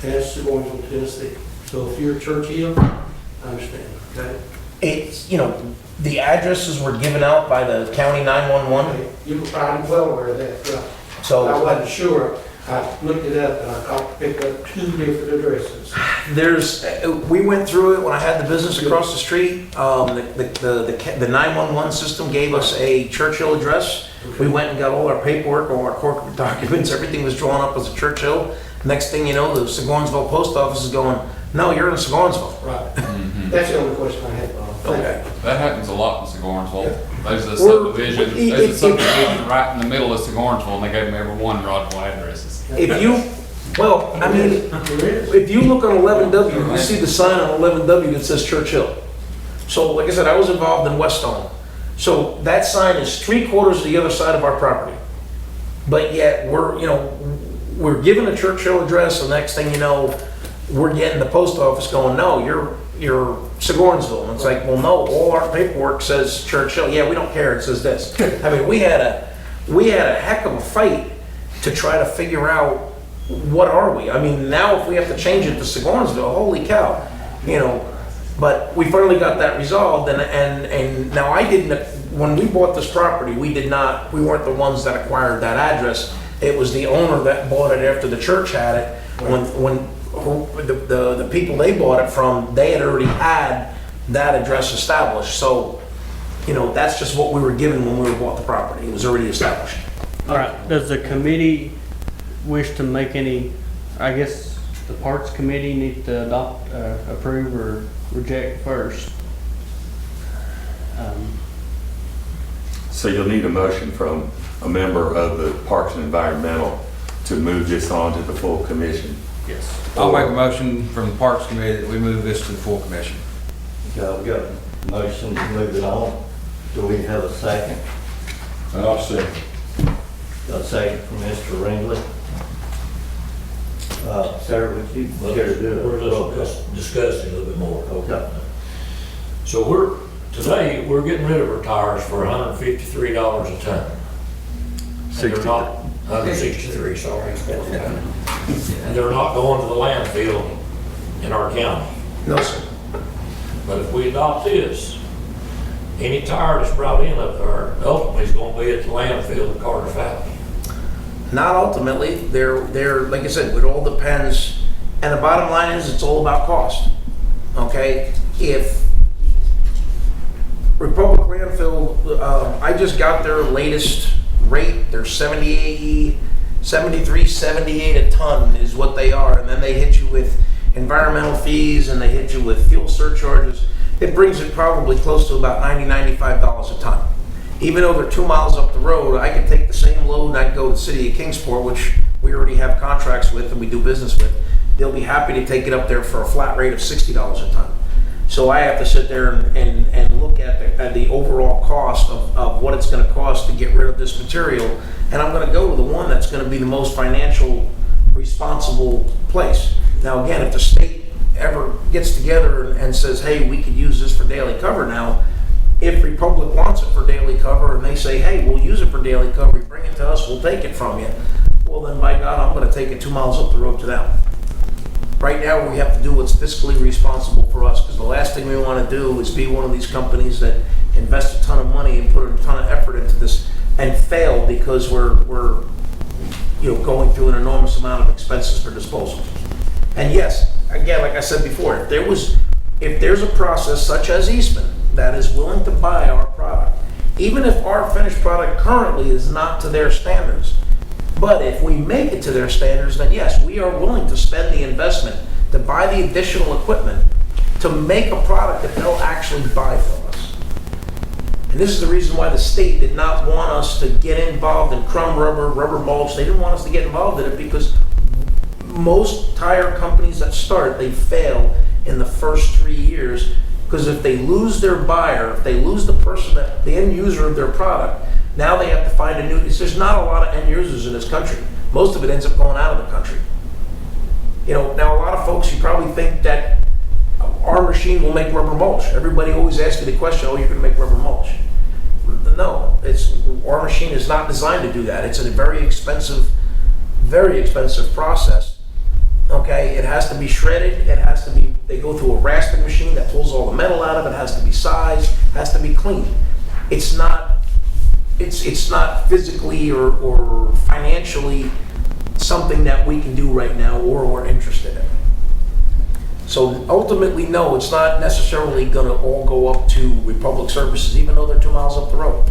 as Segorsville, Tennessee. So if you're Churchill, I understand, okay? It's, you know, the addresses were given out by the county 911, You were probably well aware of that, right? so. I wasn't sure. I looked it up and I picked up 2 different addresses. There's, we went through it when I had the business across the street. The 911 system gave us a Churchill address. We went and got all our paperwork, all our corporate documents, everything was drawn up as a Churchill. Next thing you know, the Segorsville post office is going, no, you're in Segorsville. Right. That's the only question I had, Bob. Thank you. Okay. That happens a lot in Segorsville. There's a We're- subdivision, it- there's a it- subdivision right in the middle of Segorsville, and they gave them every one Rodwell addresses. If you, well, I mean, There is. if you look on 11W, you see the sign on 11W that says Churchill. So like I said, I was involved in Westone. So that sign is 3/4 the other side of our property. But yet we're, you know, we're given a Churchill address, and next thing you know, we're getting the post office going, no, you're Segorsville. And it's like, well, no, all our paperwork says Churchill. Yeah, we don't care, it says this. I mean, we had a heck of a fight to try to figure out what are we. I mean, now if we have to change it to Segorsville, holy cow, you know. But we finally got that resolved, and now I didn't, when we bought this property, we weren't the ones that acquired that address. It was the owner that bought it after the church had it. The people they bought it from, they had already had that address established. So, you know, that's just what we were given when we bought the property. It was already established. All right, does the committee wish to make any, I guess the Parks Committee need to adopt, approve or reject first? So you'll need a motion from a member of the Parks and Environmental to move this on to the full commission. Yes. I'll make a motion from the Parks Committee that we move this to the full commission. Okay, we got a motion to move it on. Do we have a second? I'll say. Got a second from Mr. Ringley. Sarah, would you care to do it? We're just discussing a little bit more. Okay. So today, we're getting rid of our tires for $153 a ton. And they're not, 163, sorry. And they're not going to the landfill in our county. No, sir. But if we adopt this, any tire that's brought in up there ultimately is going to be at the landfill in Carter Valley. Not ultimately. They're like I said, it all depends. And the bottom line is, it's all about cost. Okay? If Republic Landfill, I just got their latest rate. They're 73, 78 a ton is what they are. And then they hit you with environmental fees and they hit you with fuel surcharges. It brings it probably close to about $90, $95 a ton. Even though they're 2 miles up the road, I could take the same load and I'd go to the city of Kingsport, which we already have contracts with and we do business with. They'll be happy to take it up there for a flat rate of $60 a ton. So I have to sit there and look at the overall cost of what it's going to cost to get rid of this material. And I'm going to go to the one that's going to be the most financial responsible place. Now again, if the state ever gets together and says, hey, we could use this for daily cover now, if Republic wants it for daily cover and they say, hey, we'll use it for daily cover, you bring it to us, we'll take it from you. Well, then by God, I'm going to take it 2 miles up the road to them. Right now, we have to do what's fiscally responsible for us, because the last thing we want to do is be one of these companies that invest a ton of money and put a ton of effort into this and fail because we're going through an enormous amount of expenses for disposal. And yes, again, like I said before, if there's a process such as Eastman that is willing to buy our product, even if our finished product currently is not to their standards, but if we make it to their standards, then yes, we are willing to spend the investment to buy the additional equipment to make a product that they'll actually buy from us. And this is the reason why the state did not want us to get involved in crumb rubber, rubber mulch. They didn't want us to get involved in it because most tire companies that start, they fail in the first 3 years, because if they lose their buyer, if they lose the person, the end user of their product, now they have to find a new. There's not a lot of end users in this country. Most of it ends up going out of the country. You know, now a lot of folks, you probably think that our machine will make rubber mulch. Everybody always asks me the question, oh, you're going to make rubber mulch. no, our machine is not designed to do that. It's a very expensive process. Okay, it has to be shredded, they go through a rasping machine that pulls all the metal out of it, has to be sized, has to be cleaned. It's not physically or financially something that we can do right now or we're interested in. So ultimately, no, it's not necessarily gonna all go up to Republic Services, even though they're 2 miles up the road.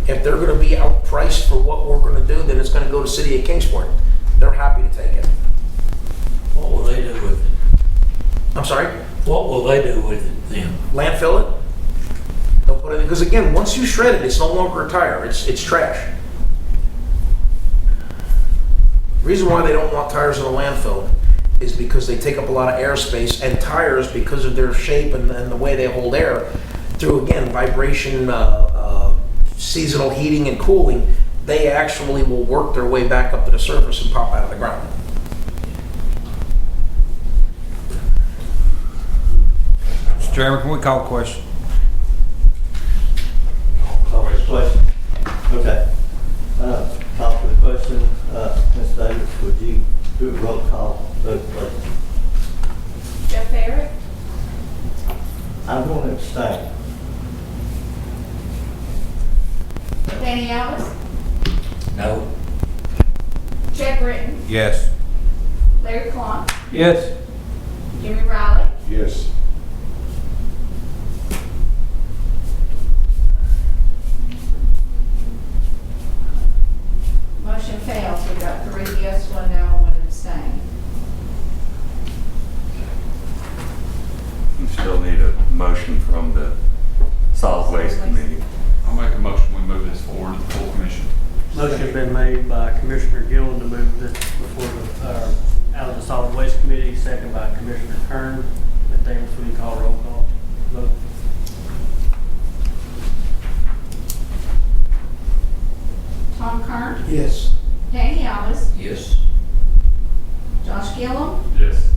If they're gonna be outpriced for what we're gonna do, then it's gonna go to City of Kingsport. They're happy to take it. What will they do with it? I'm sorry? What will they do with it then? Landfill it? They'll put it in, because again, once you shred it, it's no longer a tire, it's trash. The reason why they don't want tires in a landfill is because they take up a lot of airspace, and tires, because of their shape and the way they hold air, through again, vibration, seasonal heating and cooling, they actually will work their way back up to the surface and pop out of the ground. Mr. Chairman, can we call a question? Call for the question. Okay. Call for the question. Ms. Davis, would you do a roll call vote, please? Jeff Barrett, I'm going to abstain. Danny Ellis, No. Chet Britton, Yes. Larry Clark, Yes. Jimmy Riley, Yes. motion fails. We got 3 yes, 1 no, 1 abstain. You still need a motion from the Solid Waste Committee. I'll make a motion, we move this forward to the full commission. Motion's been made by Commissioner Gillen to move this before out of the Solid Waste Committee, second by Commissioner Kern. Ms. Davis, will you call roll call vote? Tom Kern, Yes. Danny Ellis, Yes. Josh Gillum, Yes.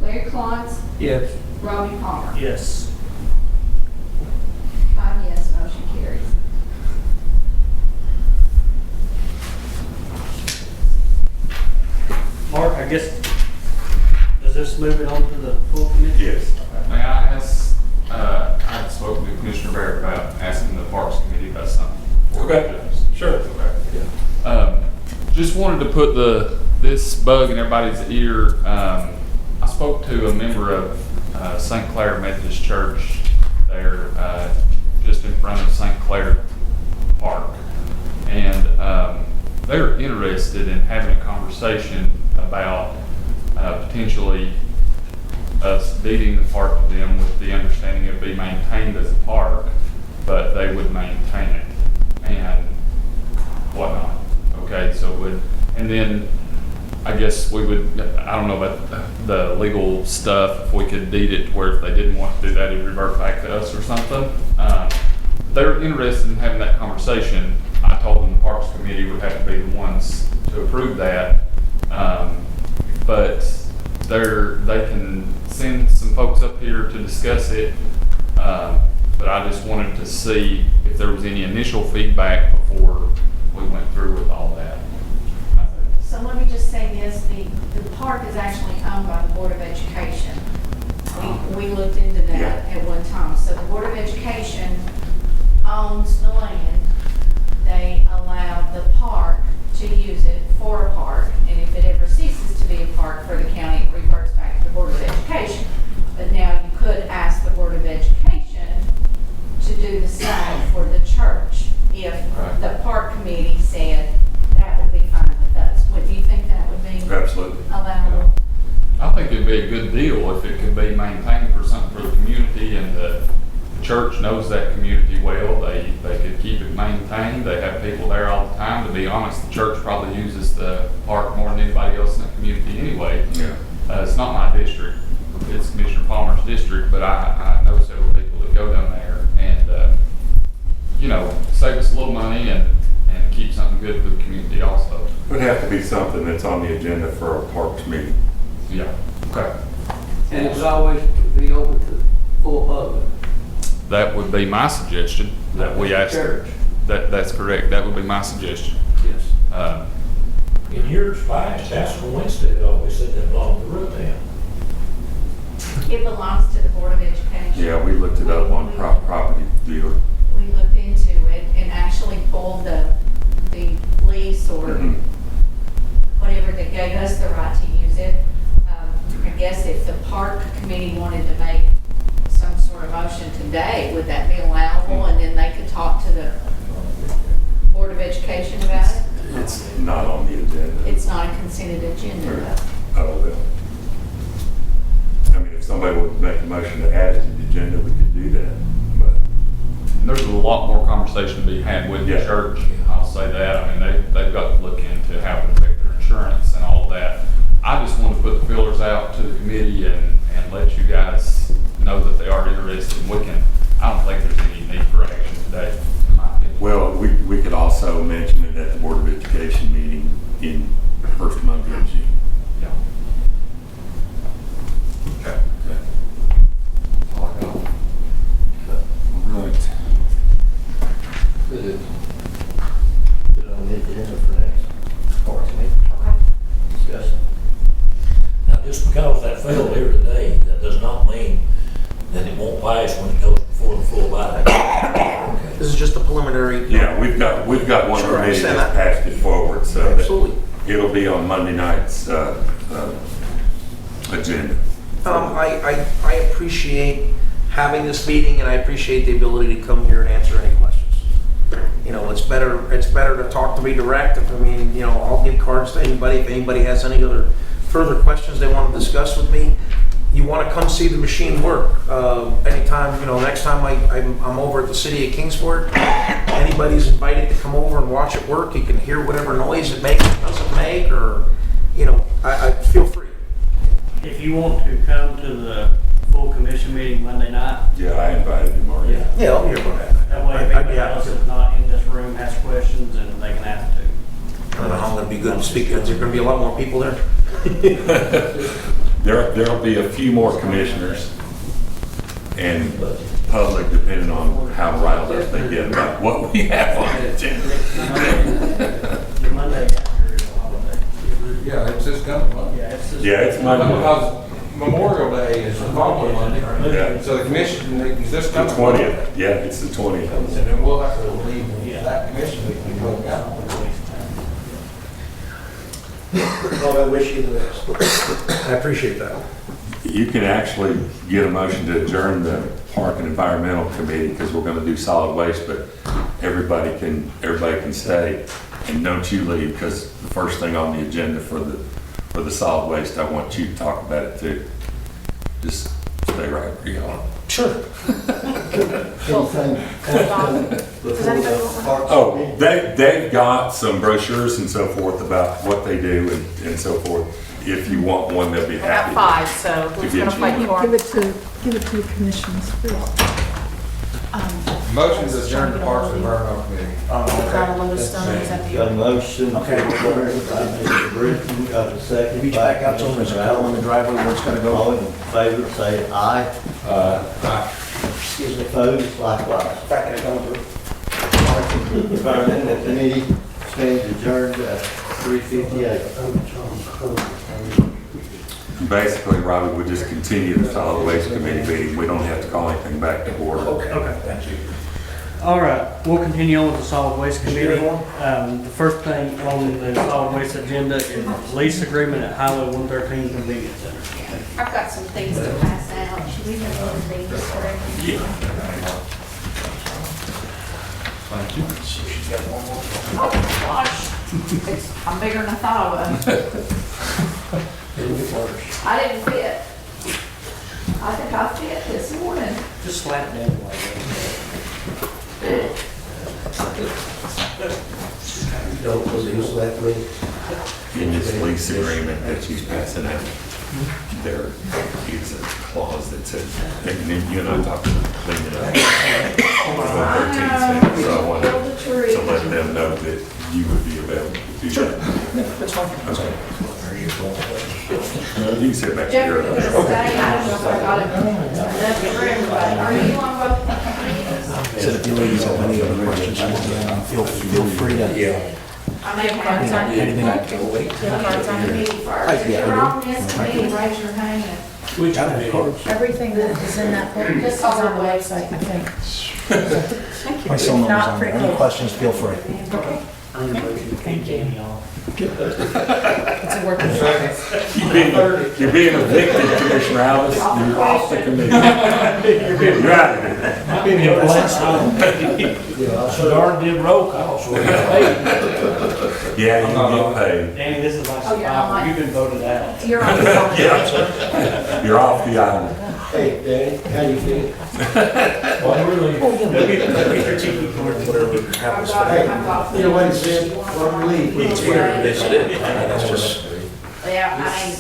Larry Clontz, Yes. Robbie Palmer. Yes. 5 yes, motion carries. Mark, I guess, does this move it on to the full committee? Yes. May I ask, I had spoken to Commissioner Barrett about asking the Parks Committee about something. Okay. Sure. Okay. Just wanted to put this bug in everybody's ear. I spoke to a member of St. Clair Methodist Church there, just in front of St. Clair Park. And they're interested in having a conversation about potentially us deeding the park to them with the understanding it would be maintained as a park, but they would maintain it and whatnot. Okay, so it would, and then I guess we would, I don't know about the legal stuff, if we could deed it to where if they didn't want to do that, it'd revert back to us or something. They're interested in having that conversation. I told them the Parks Committee would have to be the ones to approve that. But they can send some folks up here to discuss it. But I just wanted to see if there was any initial feedback before we went through with all that. So let me just say this, the park is actually owned by the Board of Education. We looked into that at one time. So the Board of Education owns the land. They allow the park to use it for a park, and if it ever ceases to be a park for the county, it reverts back to the Board of Education. But now you could ask the Board of Education to do the same for the church if the park committee said that would be fine with us. What do you think that would be? Absolutely. Allowable? I think it'd be a good deal if it could be maintained for something for the community, and the church knows that community well. They could keep it maintained. They have people there all the time. To be honest, the church probably uses the park more than anybody else in the community anyway. Yeah. It's not my district. It's Commissioner Palmer's district, but I know several people that go down there and, save us a little money and keep something good for the community also. It would have to be something that's on the agenda for a Parks meeting. Yeah. Okay. And it would always be open to full public. That would be my suggestion, that we ask. Church. That's correct. That would be my suggestion. Yes. In years past, Haskell Winstead always said that belonged to Roottown. It belongs to the Board of Education. Yeah, we looked it up on property dealer. We looked into it and actually pulled the lease or Mhm. whatever that gave us the right to use it. I guess if the park committee wanted to make some sort of motion today, would that be allowable? And then they could talk to the Board of Education about it? It's not on the agenda. It's not a consented agenda though. Oh, well. I mean, if somebody would make a motion to add it to the agenda, we could do that, but. There's a lot more conversation to be had with the Yeah. church. I'll say that. I mean, they've got to look into how to affect their insurance and all of that. I just want to put the feelers out to the committee and let you guys know that they are interested. I don't think there's any need for action today, in my opinion. Well, we could also mention it at the Board of Education meeting in the first Monday of June. Yeah. Okay. That's all I got. Right. Put it on the agenda for next parks meeting discussion. Now, just because that failed here today, that does not mean that it won't pass when it goes before the full body. Okay. This is just a preliminary. Yeah, we've got one Sure, I committee understand that's that. passed it forward, so that Absolutely. it'll be on Monday night's agenda. I appreciate having this meeting, and I appreciate the ability to come here and answer any questions. You know, it's better to talk to me direct. I mean, you know, I'll give cards to anybody if anybody has any other further questions they want to discuss with me. You want to come see the machine work anytime, you know, next time I'm over at the city of Kingsport, anybody's invited to come over and watch it work. You can hear whatever noise it makes, it doesn't make, or, you know, I feel free. If you want to come to the full commission meeting Monday night, Yeah, I invited him already. Yeah, I'll hear about that. that way if I'd be anybody happy else to. that's not in this room has questions and they can ask to. I don't know how I'm gonna be good at speaking. There's gonna be a lot more people there. There'll be a few more commissioners and public, depending on how riled up they get about what we have on the agenda. The Monday after is a holiday. Yeah, it's just coming Monday. Yeah, it's just. Yeah, it's Monday. Because Memorial Day is the following Monday. Yeah. So the commission meeting's this The coming. 20th, yeah, it's the 20th. And then we'll have to leave that commission meeting and go out. Well, I wish you the best. I appreciate that. You can actually get a motion to adjourn the Park and Environmental Committee because we're going to do solid waste, but everybody can stay. And don't you leave, because the first thing on the agenda for the solid waste, I want you to talk about it too. Just stay right where you are. Sure. Anything before the parks Oh, meeting? they've got some brochures and so forth about what they do and so forth. If you want one, they'll be I got happy. 5, so who's get gonna you fight one. for Give them? it to the commissioners first. Motion to adjourn the Parks and Environmental Committee. Got a load of stones at Got a the. motion. Okay. By Mr. Britton, got a second. Reach back out to them, there's a column in the driveway where it's gotta All go. in favor, say aye. Excuse me. Opposed, likewise. Back and going through. Environmental Committee stands adjourned at 3:58. Basically, Robbie, we just continue the solid waste committee meeting. We don't have to call anything back to order. Okay. Thank you. All right, we'll continue on with the solid waste committee. The first thing on the solid waste agenda is lease agreement at Highway 113 Convenience Center. I've got some things to pass out. Should we have one of these for everything? Thank you. Oh, gosh. I'm bigger than I thought I was. I didn't fit. I think I fit this morning. Just slap it down like In this lease agreement that she's passing out, there is a clause that says, and then you and I talked about cleaning it up. So I wanted to let them know that you would be available to do that. That's fine. Okay. You can sit back Jeffrey, here. you stay. I don't know if I got it enough for everybody. Are you on both? you ladies have any other questions, feel free to. Yeah. I may have Hard time. Anything I You have a hard time. committee first. If you're on this committee, raise your hand. Which got committee? it cards. Everything that is in that book is on the website, I think. My cell number's Not on there. pretty Any cool. questions, feel free. Thank you. It's a work in progress. You're being evicted, Commissioner Alice. You're off the committee. You're out of here. So darn did roll call, so we got paid. Yeah, you get paid. Danny, this is like Oh, you're on. survivor, you've been voted out. You're on the You're off the island. Hey, Danny, how you feel? Well, really, Whatever happens. You know what he said, what relief. It's whatever it is, it is. That's just. Yeah, I mean,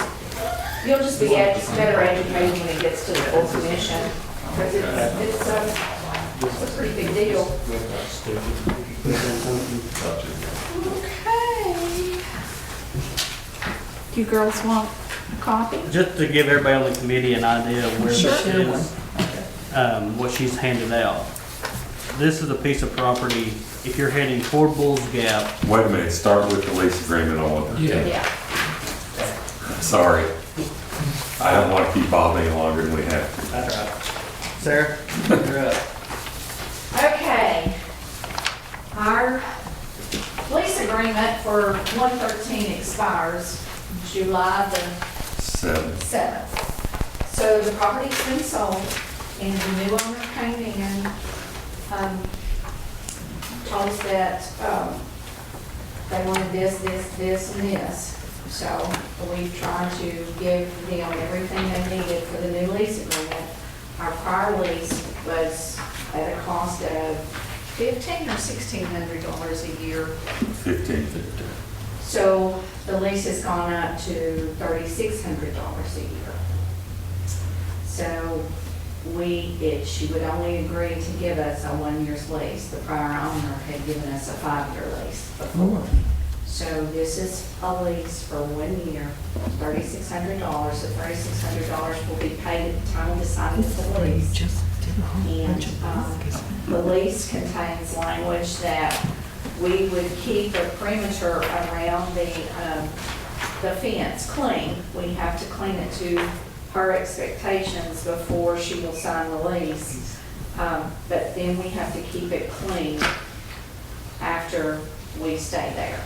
you'll just be better educated when it gets to the full commission, because it's a pretty big deal. Okay. You girls want a copy? Just to give everybody on the committee an idea of where this is, what she's handed out. This is a piece of property, if you're heading toward Bulls Gap, Wait a minute, start with the lease agreement on 113. Yeah. Sorry. I don't want to keep Bob any longer than we have to. that's right. Sarah, you're up. Okay. Our lease agreement for 113 expires July the 7th. So the property's been sold, and the new owner came in, told us that they wanted this, and this. So we've tried to give them everything they needed for the new lease agreement. Our prior lease was at a cost of $1,500 or $1,600 a year. 15. So the lease has gone up to $3,600 a year. So she would only agree to give us a 1 year's lease. The prior owner had given us a 5-year lease before. So this is a lease for 1 year, $3,600. The $3,600 will be paid at the time of the signing of the lease. And the lease contains language that we would keep the perimeter around the fence clean. We have to clean it to her expectations before she will sign the lease. But then we have to keep it clean after we stay there.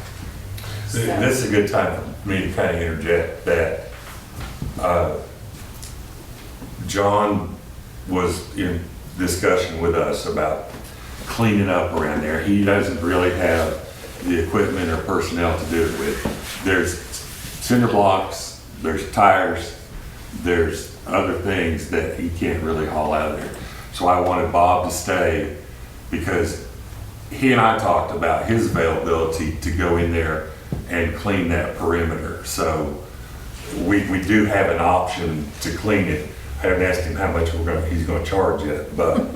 This is a good time for me to kind of interject that John was in discussion with us about cleaning up around there. He doesn't really have the equipment or personnel to do it with. There's cinder blocks, there's tires, there's other things that he can't really haul out of there. So I wanted Bob to stay because he and I talked about his availability to go in there and clean that perimeter. So we do have an option to clean it. I haven't asked him how much he's gonna charge yet, but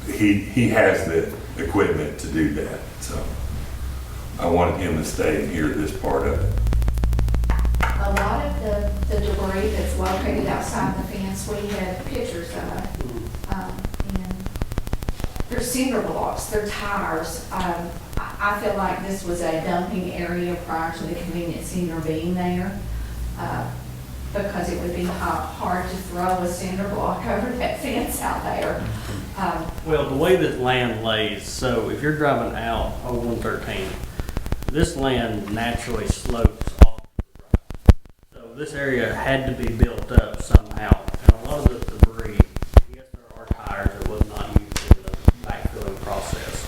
he has the equipment to do that. So I wanted him to stay and hear this part of it. A lot of the debris that's located outside the fence, we have pictures of. And there's cinder blocks, there's tires. I feel like this was a dumping area prior to the convenience center being there, because it would be hard to throw a cinder block over that fence out there. Well, the way that land lays, so if you're driving out on 113, this land naturally slopes off. So this area had to be built up somehow. And a lot of this debris, yes, there are tires that was not used in the backfilling process.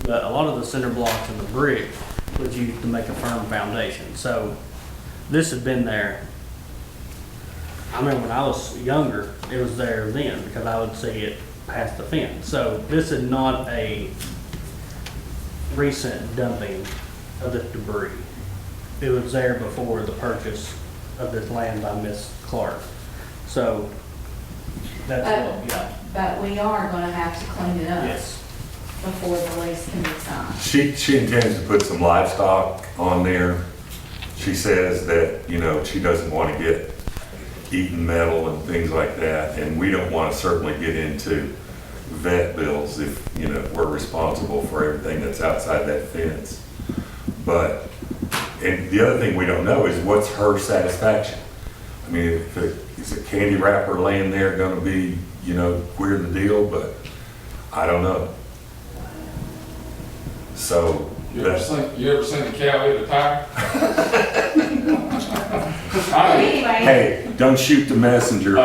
But a lot of the cinder blocks and the brick was used to make a firm foundation. So this had been there. I remember when I was younger, it was there then because I would see it past the fence. So this is not a recent dumping of this debris. It was there before the purchase of this land by Miss Clark. So that's what, yeah. But we are gonna have to clean it up Yes. before the lease can be signed. She intends to put some livestock on there. She says that, she doesn't want to get eaten metal and things like that, and we don't want to certainly get into vet bills if, you know, we're responsible for everything that's outside that fence. But, and the other thing we don't know is what's her satisfaction. I mean, is a candy wrapper laying there gonna be, you know, queer the deal, but I don't know. So, You ever seen a cow eat a tire? Anyway, hey, don't shoot the messenger. the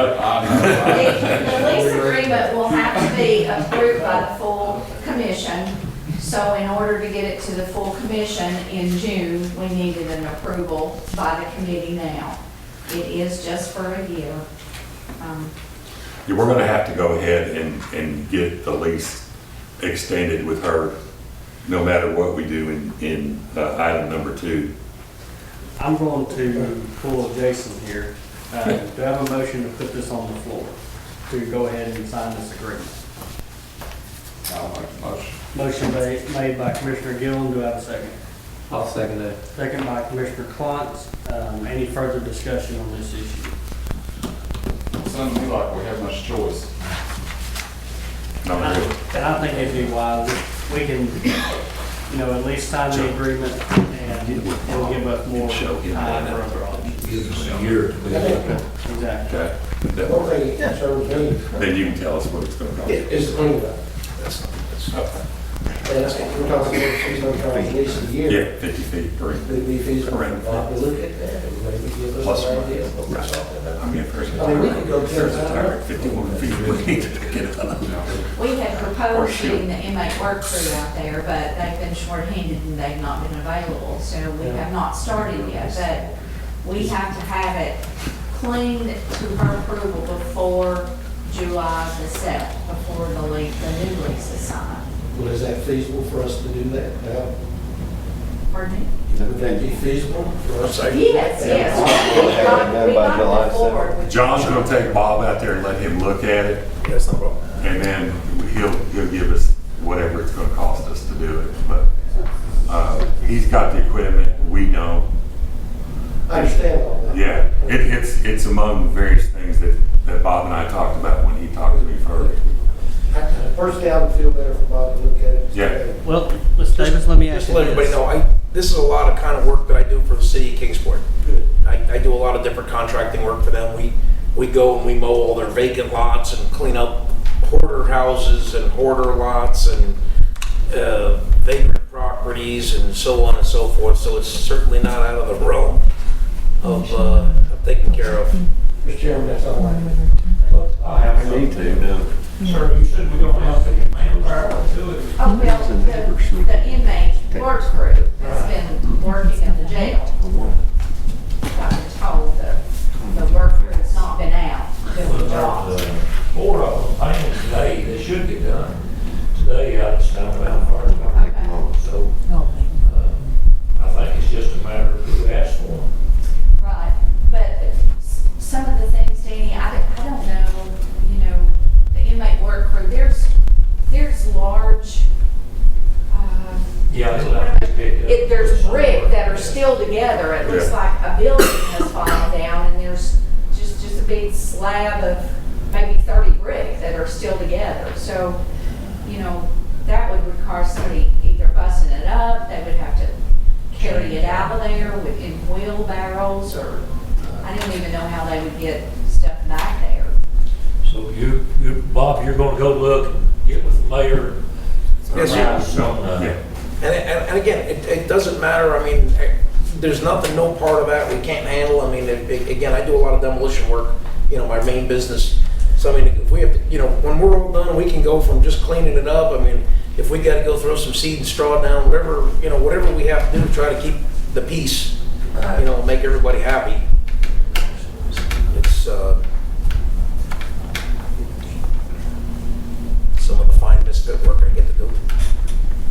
lease agreement will have to be approved by the full commission. So in order to get it to the full commission in June, we needed an approval by the committee now. It is just for a year. Yeah, we're gonna have to go ahead and get the lease extended with her, no matter what we do in item number 2. I'm going to pull Jason here. Do I have a motion to put this on the floor to go ahead and sign this agreement? I'll make the motion. Motion made by Commissioner Gillen. Do I have a second? I'll second that. Second by Commissioner Klontz. Any further discussion on this issue? It sounds to me like we have much choice. Not really. And I think it'd be wise if we can, you know, at least sign the agreement and it'll give us more time for other options. Gives us a year to do it. Exactly. Okay. One thing that concerns me Then you can tell us what it's gonna cost. is the cleanup. And that's what we're talking about, $600 at least a year. Yeah, 50 feet, correct. Would be feasible, Correct. to look at that and maybe give Plus us an one. idea of what we're Right. talking about. I mean, if there's a I mean, we tire, could go if there's a 10 tire at 51 feet, we need to pick it up. We had proposed getting the inmate work crew out there, but they've been shorthanded and they've not been available, so we have not started yet. But we have to have it cleaned to her approval before July the 7th, before the new lease is signed. Well, is that feasible for us to do that now? Pardon me? Would that be feasible for us? Yes, yes. We'll have it done by July We've got forward with- John's gonna take Bob out there and let him look at it, That's no problem. and then he'll give us whatever it's gonna cost us to do it. But, he's got the equipment, we don't. I understand all that. Yeah, it's among various things that Bob and I talked about when he talked to me first. Personally, I would feel better for Bob to look at it. Yeah. Well, Ms. Davis, let me ask Just you to let everybody this. know, this is a lot of kind of work that I do for the city of Kingsport. Good. I do a lot of different contracting work for them. We go and we mow all their vacant lots and clean up hoarder houses and hoarder lots and vagrant properties and so on and so forth. So it's certainly not out of the realm of taken care of. Mr. Chairman, that's all I have. I have something. Sir, you said we don't have any manpower to do it. Oh, well, the inmate work crew has been working in the jail. I've been told the work crew has not been out doing jobs. 4 of them painted today, they should get done today out of Southbound Fire Department. Okay. So, I think it's just a matter of who asks for them. Right, but some of the things, Danny, I don't know, you know, the inmate work crew, there's large, Yeah, it'll have to be picked up. there's brick that are still together. It looks like a building has fallen down and there's just a big slab of maybe 30 brick that are still together. So, you know, that would require somebody either busting it up, they would have to carry it out of there in wheelbarrows, or I didn't even know how they would get stuff back there. So Bob, you're gonna go look, get with the mayor. Yes, sir. Yeah. And again, it doesn't matter, I mean, there's nothing, no part of that we can't handle. I mean, again, I do a lot of demolition work, you know, my main business. So I mean, if we have to, you know, when we're all done, we can go from just cleaning it up. I mean, if we gotta go throw some seed and straw down, whatever, you know, whatever we have to do to try to keep the peace, you know, make everybody happy. It's, some of the fine misfit work I get to do.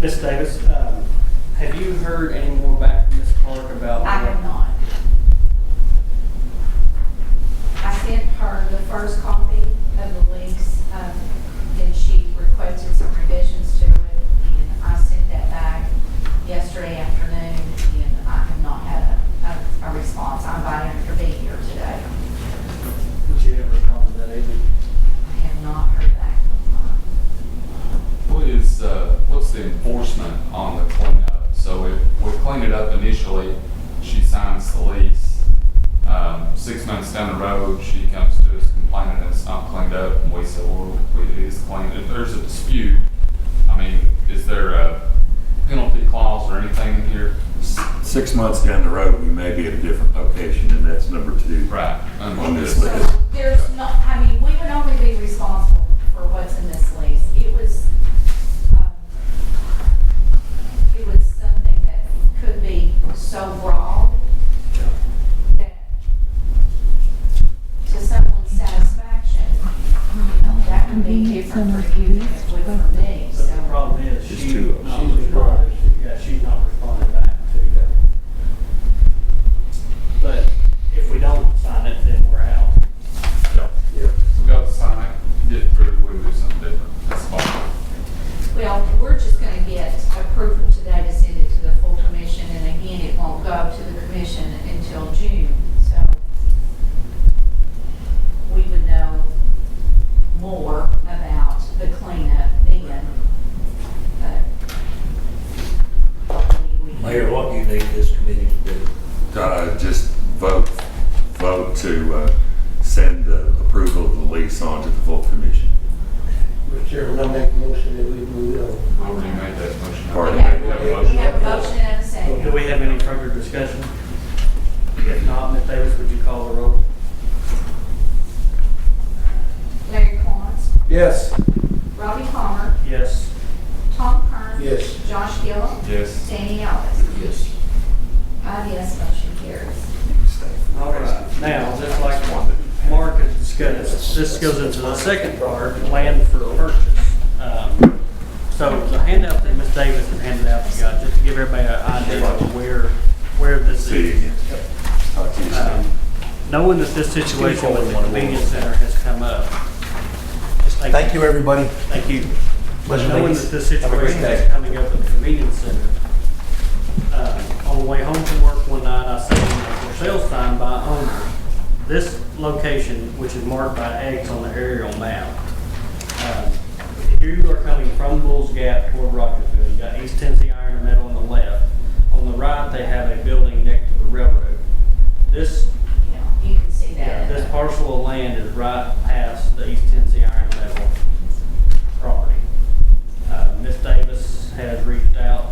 Ms. Davis, have you heard any more back from Ms. Clark about? I have not. I sent her the first copy of the lease, and she requested some revisions to it, and I sent that back yesterday afternoon, and I have not had a response. I invited her to be here today. Did you ever respond to that either? I have not heard back from her. the enforcement on the cleanup? So if we clean it up initially, she signs the lease. 6 months down the road, she comes to us complaining that it's not cleaned up, and we say, well, it is cleaned. If there's a dispute, I mean, is there a penalty clause or anything in here? 6 months down the road, we may be at a different location, and that's number 2. Right. On this So list. there's no, I mean, we would only be responsible for what's in this lease. It was something that could be so broad that to someone's satisfaction, that would be different for you than it would for me, But the so. problem is, It's she's two of not them. responding, she's not responding back to you. But if we don't sign it, then we're out. We got to sign it, get approved, we do something different. That's fine. Well, we're just gonna get approval today to send it to the full commission, and again, it won't go to the commission until June, so we would know more about the cleanup then. But Mayor, what do you need this committee to do? Just vote to send the approval of the lease on to the full commission. Mr. Chairman, I make a motion that we move on. I already made that motion. Pardon We have, me? we have a motion and a Do second. we have any further discussion? If not, Ms. Davis, would you call the roll? Larry Quantz, Yes. Robbie Palmer, Yes. Tom Kern. Yes. Josh Gillum, Yes. Danny Ellis. Yes. 5 yes, motion carries. All right, now, just like Mark has discussed, this goes into the second part, land for purchase. So the handout that Ms. Davis has handed out to you guys, just to give everybody an idea of where this See you is. again. Talk to you soon. Knowing that this situation with the convenience center has come up. just Thank you, everybody. Thank you. But Pleasure, knowing ladies. that this Have a great situation day. is coming up at the convenience center, on the way home from work one night, I seen a for sale sign by owner. This location, which is marked by X on the aerial map, here you are coming from Bulls Gap toward Rogersville. You got East Tennessee Iron and Metal on the left. On the right, they have a building next to the railroad. This You can see that. this parcel of land is right past the East Tennessee Iron and Metal property. Ms. Davis has reached out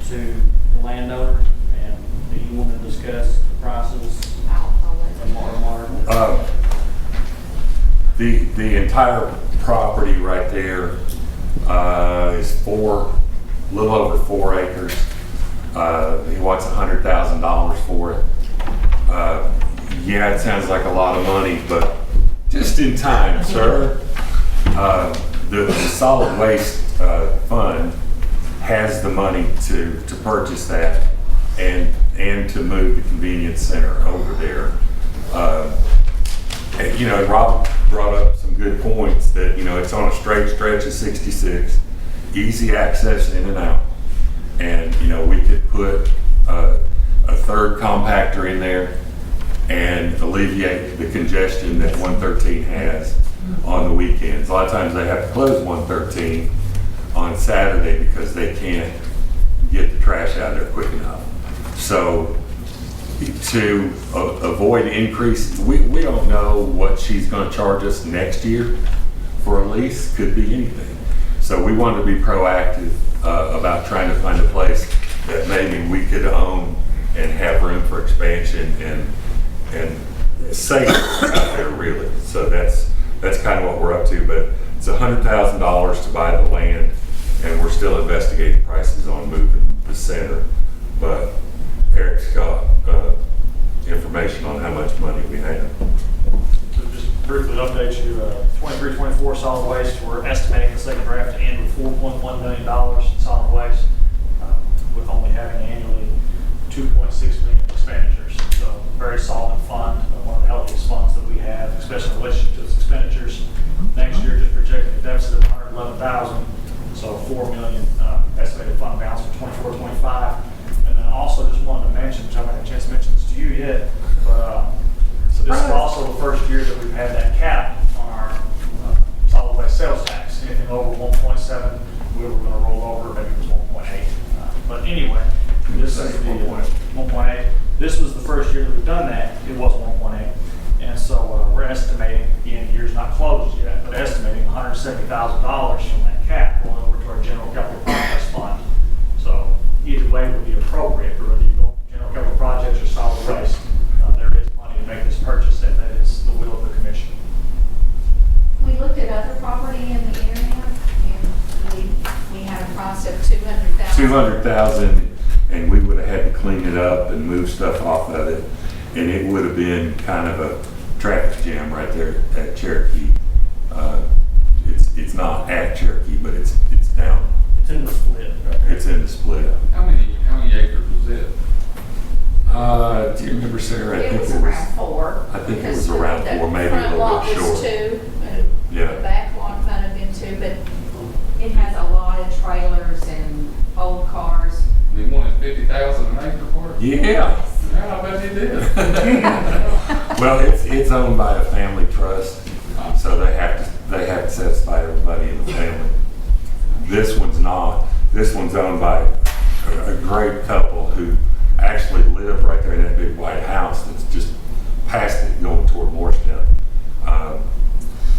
to the landowner, and do you want to discuss the prices I'll let from Mark? The entire property right there is a little over 4 acres. He wants $100,000 for it. Yeah, it sounds like a lot of money, but just in time, sir. The solid waste fund has the money to purchase that and to move the convenience center over there. And, Rob brought up some good points that, it's on a straight stretch of 66, easy access in and out. And, we could put a third compactor in there and alleviate the congestion that 113 has on the weekends. A lot of times they have to close 113 on Saturday because they can't get the trash out of there quick enough. So to avoid increase, we don't know what she's going to charge us next year for a lease. Could be anything. So we wanted to be proactive about trying to find a place that maybe we could own and have room for expansion and safe out there, really. So that's kind of what we're up to. But it's $100,000 to buy the land, and we're still investigating prices on moving the center. But Eric's got information on how much money we have. So just briefly update you, 23-24 solid waste, we're estimating the second draft to end with $4.1 million in solid waste, with only having annually $2.6 million in expenditures. So very solid fund, one of the healthiest funds that we have, especially in relation to its expenditures. Next year, just projecting a deficit of $111,000, so $4 million estimated fund balance for 24-25. And then also just wanted to mention, which I haven't had a chance to mention this to you yet, but so this is also the first year that we've had that cap on our solid waste sales tax. Anything over 1.7, we were going to roll over, maybe it was anyway. This is the 1.8. This was the first year that we've done that, it was 1.8. And so we're estimating, again, the year's not closed yet, but estimating $170,000 from that cap going over to our general capital projects fund. So either way would be appropriate, for whether you go general capital projects or solid waste. There is money to make this purchase, and that is the will of the commission. We looked at other property in the area, and we had a price of $200,000. 200,000, and we would have had to clean it up and move stuff off of it, and it would have been kind of a traffic jam right there at Cherokee. It's not at Cherokee, but it's down. It's in the split. Right there. It's in the split. How many acres was it? Do you remember, Sarah? It was around 4. I think it because was around 4, maybe a front little lot bit was short. 2, and Yeah. the back lot might have been 2, but it has a lot of trailers and old cars. They wanted 50,000 an acre for it? Yeah. Yeah, I bet they did. Well, it's owned by a family trust, so they have to satisfy everybody in the family. This one's not. This one's owned by a great couple who actually live right there in that big white house that's just past it going toward Morristown.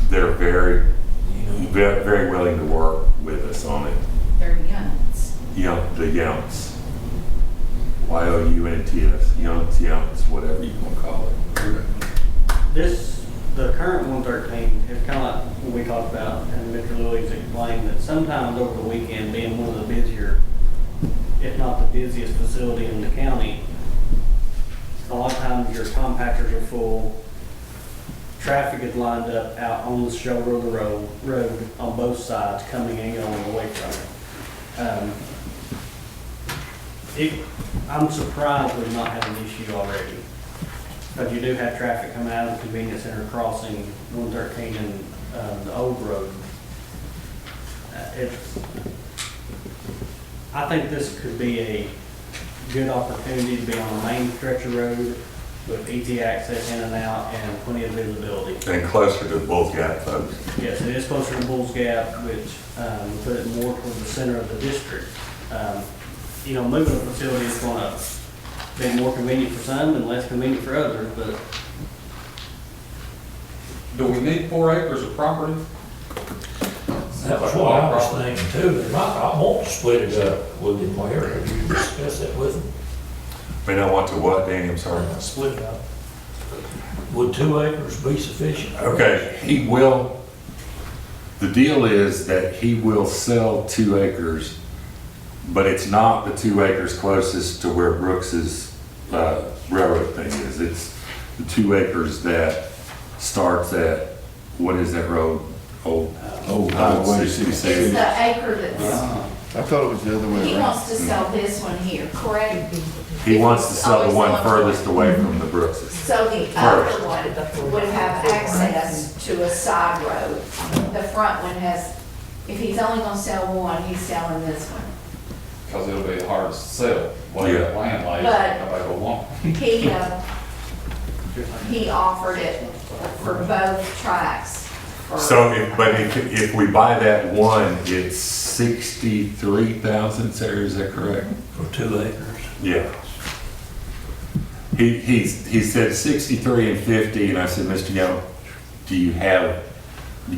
They're very, very willing to work with us on it. They're Younts. The Younts. Y-O-U-N-T-S, Younts, whatever you want to call it. The current 113 is kind of like what we talked about, and Mr. Louis explained that sometimes over the weekend, being one of the busier, if not the busiest facility in the county, a lot of times your compactors are full, traffic is lined up out on the shoulder of the road on both sides, coming and going away from it. I'm surprised we've not had an issue already. But you do have traffic coming out of the convenience center crossing 113 and the old road. I think this could be a good opportunity to be on the main stretch of road with easy access in and out and plenty of visibility. And closer to the Bulls Gap, folks. Yes, it is closer to Bulls Gap, which will put it more toward the center of the district. Moving a facility is going to be more convenient for some and less convenient for others, but Do we need 4 acres of property? That was what I was thinking too. They might not want to split it up with him. Where have you discussed that with him? May not want to what, Danny? I'm sorry. Split it up. Would 2 acres be sufficient? Okay, he will, the deal is that he will sell 2 acres, but it's not the 2 acres closest to where Brooks's railroad thing is. It's the 2 acres that starts at, what is that road? Old Highway 66. It's the acre that's, I thought it was the other way he around. wants to sell this one here, correct? He wants to sell the one Always furthest away from the Brookses. So the other one would have access to a side road. The front one has, if he's only gonna sell one, he's selling this one. Because it'll be the hardest to sell. Way that land lays, But- nobody will want. He offered it for both tracks. So, if we buy that one, it's 63,000, Sarah, is that correct? For 2 acres? Yeah. He said 63 and 50, and I said, Mr. Young, do you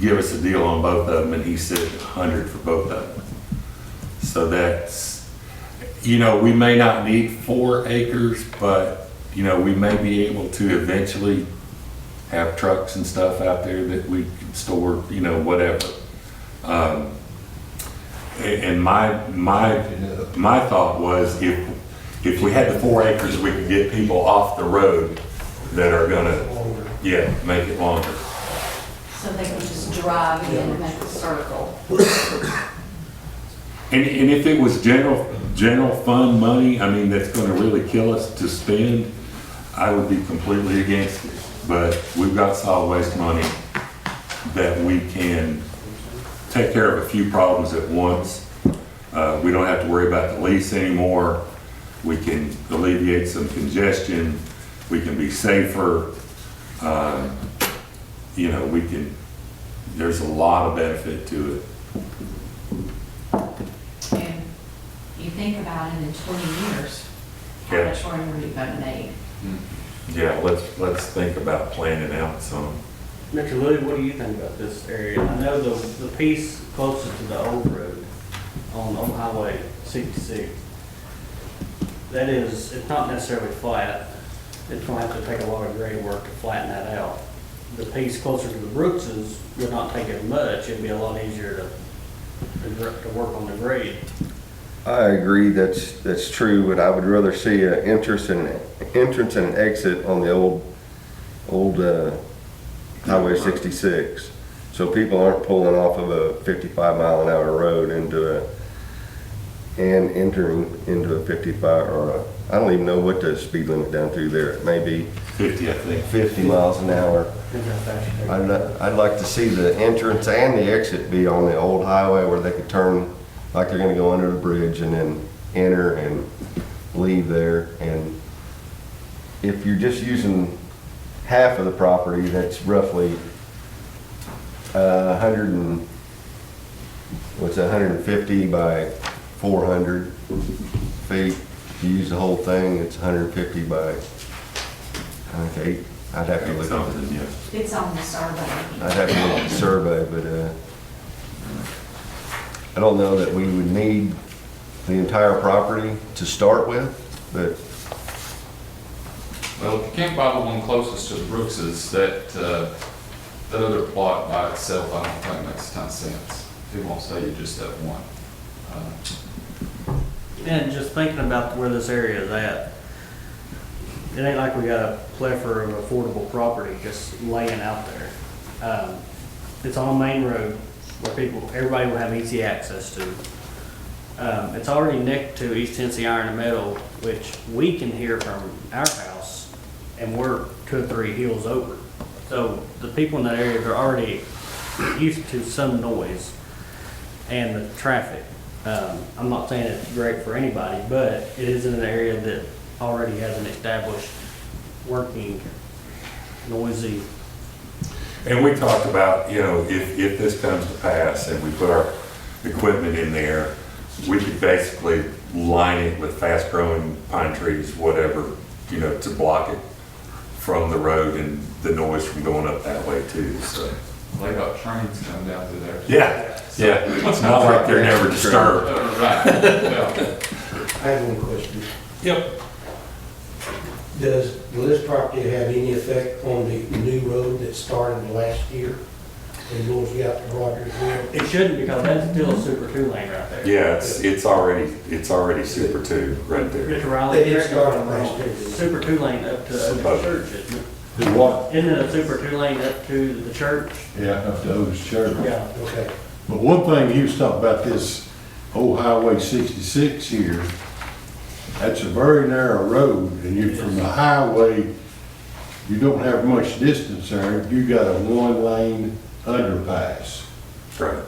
give us a deal on both of them? And he said 100 for both of them. So that's, we may not need 4 acres, but, we may be able to eventually have trucks and stuff out there that we can store, whatever. And my thought was if we had the 4 acres, we could get people off the road that are gonna, make it longer. So they can just drive in and make a circle. And if it was general fund money, that's gonna really kill us to spend, I would be completely against it. But we've got solid waste money that we can take care of a few problems at once. We don't have to worry about the lease anymore. We can alleviate some congestion. We can be safer. There's a lot of benefit to it. And you think about it in 20 years, how Yeah. much room we're going to need. Yeah, let's think about planning out some. Mr. Louis, what do you think about this area? I know the piece closest to the old road on Old Highway 66, that is, it's not necessarily flat. It's gonna have to take a lot of grade work to flatten that out. The piece closer to the Brookses would not take as much. It'd be a lot easier to work on the grade. I agree, that's true, but I would rather see an entrance and an exit on the old Highway 66. So people aren't pulling off of a 55-mile-an-hour road and entering into a 55, or I don't even know what the speed limit down through there. It may be 50, I think. 50 miles an hour. I'd like to see the entrance and the exit be on the old highway where they could turn like they're gonna go under the bridge and then enter and leave there. And if you're just using half of the property, that's roughly 150 by 400 feet. If you use the whole thing, it's 150 by, I think, 8. I'd have to look at Something, it. yeah. It's on the survey. I'd have to look at the survey, but I don't know that we would need the entire property to start with, but Well, if you can't buy the one closest to the Brookses, that other plot by itself, I don't think makes a ton of sense. People won't say you just that one. And just thinking about where this area is at, it ain't like we got a plethora of affordable property just laying out there. It's on a main road where everybody will have easy access to. It's already next to East Tennessee Iron and Metal, which we can hear from our house, and we're 2 or 3 hills over. So the people in that area, they're already used to some noise and the traffic. I'm not saying it's great for anybody, but it is in an area that already has an established, working, noisy. And we talked about, if this comes to pass and we put our equipment in there, we could basically line it with fast-growing pine trees, whatever, to block it from the road and the noise from going up that way too, so. They got trains coming down through there. Yeah, it's not like they're never disturbed. Right. Yeah. I have one question. Yep. Will this property have any effect on the new road that started last year and goes out to Rogersville? It shouldn't, because that's still a Super 2 lane right there. Yeah, it's already Super 2 right there. Mr. Riley, They did start on last year. Super 2 lane up to the church, isn't it? Do what? Isn't it a Super 2 lane up to the church? Yeah, up to Otis Church. Yeah. Okay. But one thing he was talking about, this old Highway 66 here, that's a very narrow road, and you, from the highway, you don't have much distance there. You got a 1-lane underpass. Right.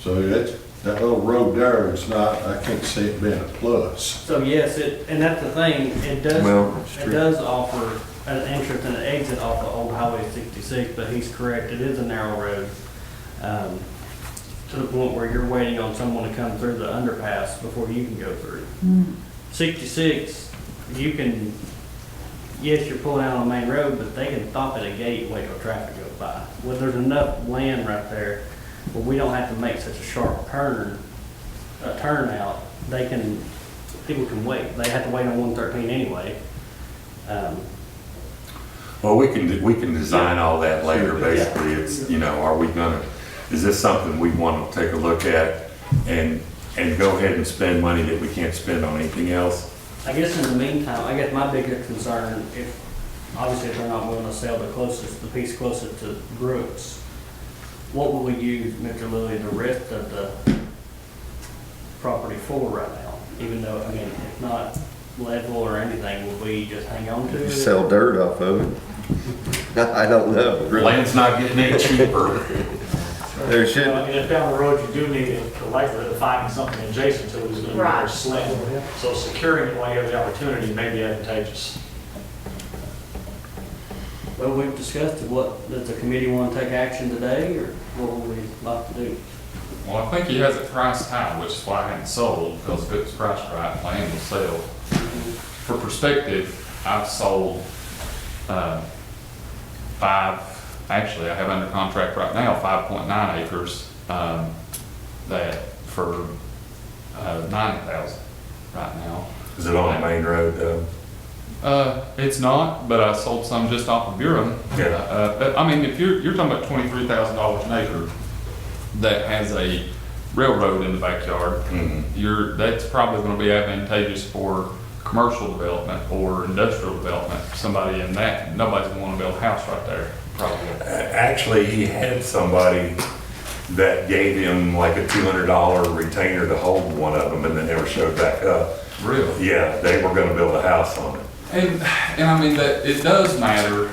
So that little road there, it's not, I can't see it being a plus. So yes, and that's the thing, it does offer an entrance and an exit off of Old Highway 66, but he's correct, it is a narrow road. To the point where you're waiting on someone to come through the underpass before you can go through. 66, you can, yes, you're pulling out on the main road, but they can stop at a gate and wait till traffic goes by. Well, there's enough land right there where we don't have to make such a sharp turnout. People can wait. They have to wait on 113 anyway. Well, we can design all that later, basically. It's, is this something we want to take a look at and go ahead and spend money that we can't spend on anything else? I guess in the meantime, my biggest concern, obviously if they're not willing to sell the piece closest to Brooks, what will we use, Mr. Lilly, the rest of the property for right now? Even though, it's not level or anything, will we just hang on to it? sell dirt off of it. I don't know. Land's not getting any cheaper. There should, If down the road you do need the likelihood of finding something adjacent to it is going to be very Right. slim. So securing it while you have the opportunity may be advantageous. Well, we've discussed it. Does the committee want to take action today, or what would we like to do? Well, I think he has it priced high, which is why I hadn't sold, because if it was priced right, land will sell. For perspective, I've sold, 5, I have under contract right now, 5.9 acres, that for, 90,000 right now. Is it on the main road though? It's not, but I sold some just off of Buren. Yeah. I mean, if you're talking about $23,000 an acre that has a railroad in the backyard, that's probably gonna be advantageous for commercial development or industrial development. Somebody in that, nobody's gonna wanna build a house right there, probably. Actually, he had somebody that gave him like a $200 retainer to hold one of them and then never showed back up. Really? Yeah, they were gonna build a house on it. And I mean, that it does matter.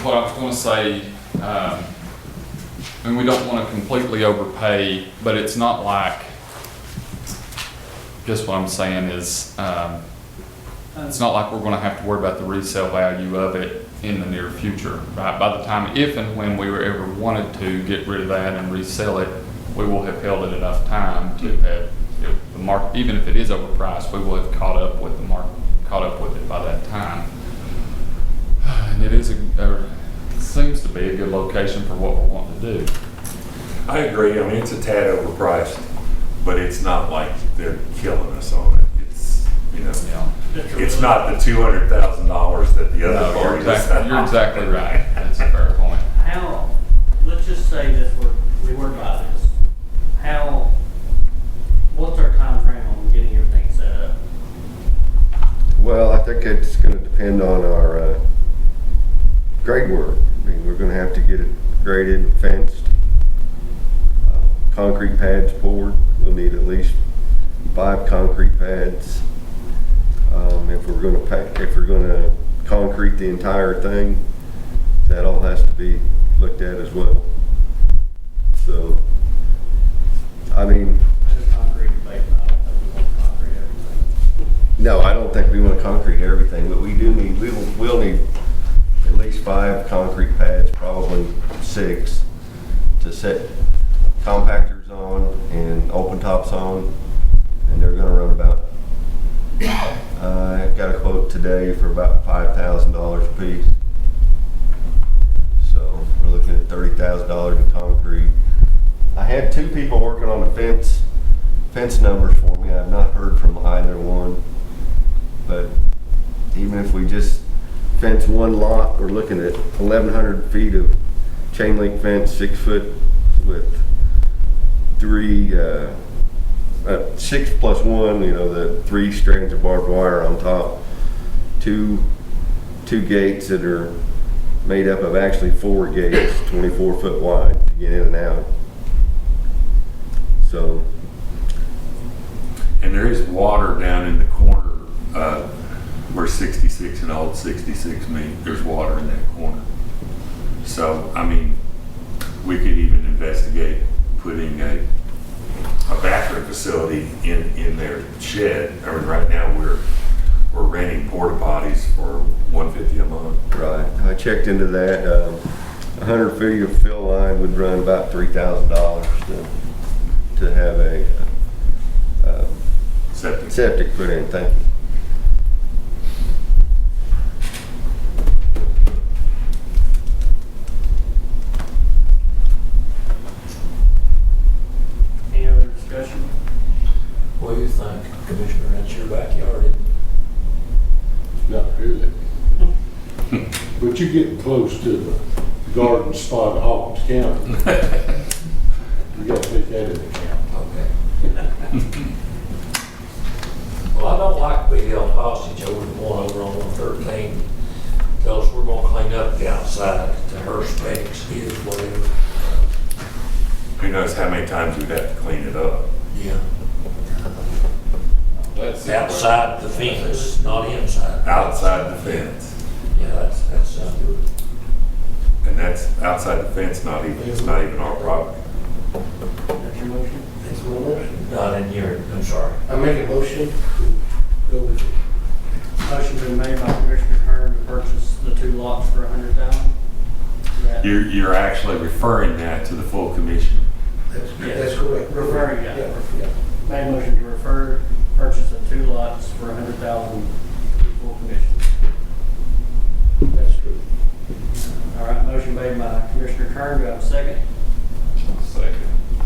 What I was gonna say, and we don't wanna completely overpay, but it's not like, just what I'm saying is, it's not like we're gonna have to worry about the resale value of it in the near future, right? By the time, if and when we were ever wanted to get rid of that and resell it, we will have held it enough time to have, if the market, even if it is overpriced, we will have caught up with the market, caught up with it by that time. And it is seems to be a good location for what we're wanting to do. I agree. I mean, it's a tad overpriced, but it's not like they're killing us on it. It's, you know, it's not the $200,000 that the other party was. You're exactly right. That's a fair point. How, let's just say that we were to buy this. What's our time frame on getting everything set up? Well, I think it's gonna depend on our grade work. I mean, we're gonna have to get it graded and fenced. Concrete pads poured. We'll need at least 5 concrete pads. If we're gonna concrete the entire thing, that all has to be looked at as well. So, I mean, no, I don't think we want to concrete everything, but we'll need at least 5 concrete pads, probably 6, to set compactors on and open tops on, and they're gonna run about, I got a quote today for about $5,000 a piece. So we're looking at $30,000 in concrete. I had 2 people working on the fence numbers for me. I've not heard from either one. But even if we just fence one lot, we're looking at 1,100 feet of chain link fence, 6 foot with 6 plus 1, you know, the 3 strands of barbed wire on top. Two gates that are made up of actually 4 gates, 24 foot wide to get in and out. So. And there is water down in the corner where 66 and old 66 meet. There's water in that corner. So, I mean, we could even investigate putting a bathroom facility in their shed. I mean, right now we're renting porta potties for $150 a month. Right. I checked into that. 100 feet of fill line would run about $3,000 to have a septic put in. Thank you. Any other discussion? What do you think, Commissioner? That's your backyard, isn't it? Not really. But you're getting close to the garden spot of Hawkins County. You gotta take that into account. Okay. Well, I don't like to be held hostage over the one over on 113. Tell us we're gonna clean up the outside to her specs, his whatever. Who knows how many times we'd have to clean it up. Yeah. Outside the fence, not inside. Outside the fence. Yeah, that's good. And that's outside the fence, it's not even our property. That's your motion? That's my motion. Not in your, I'm sorry. I make a motion to go with it. Motion been made by Commissioner Hearn to purchase the 2 lots for $100,000. You're actually referring that to the full commission. That's correct. Refer, yeah. Yeah. Made a motion to refer purchase of 2 lots for $100,000 full commission. That's true. All right, motion made by Commissioner Kern, do I have a second? Second.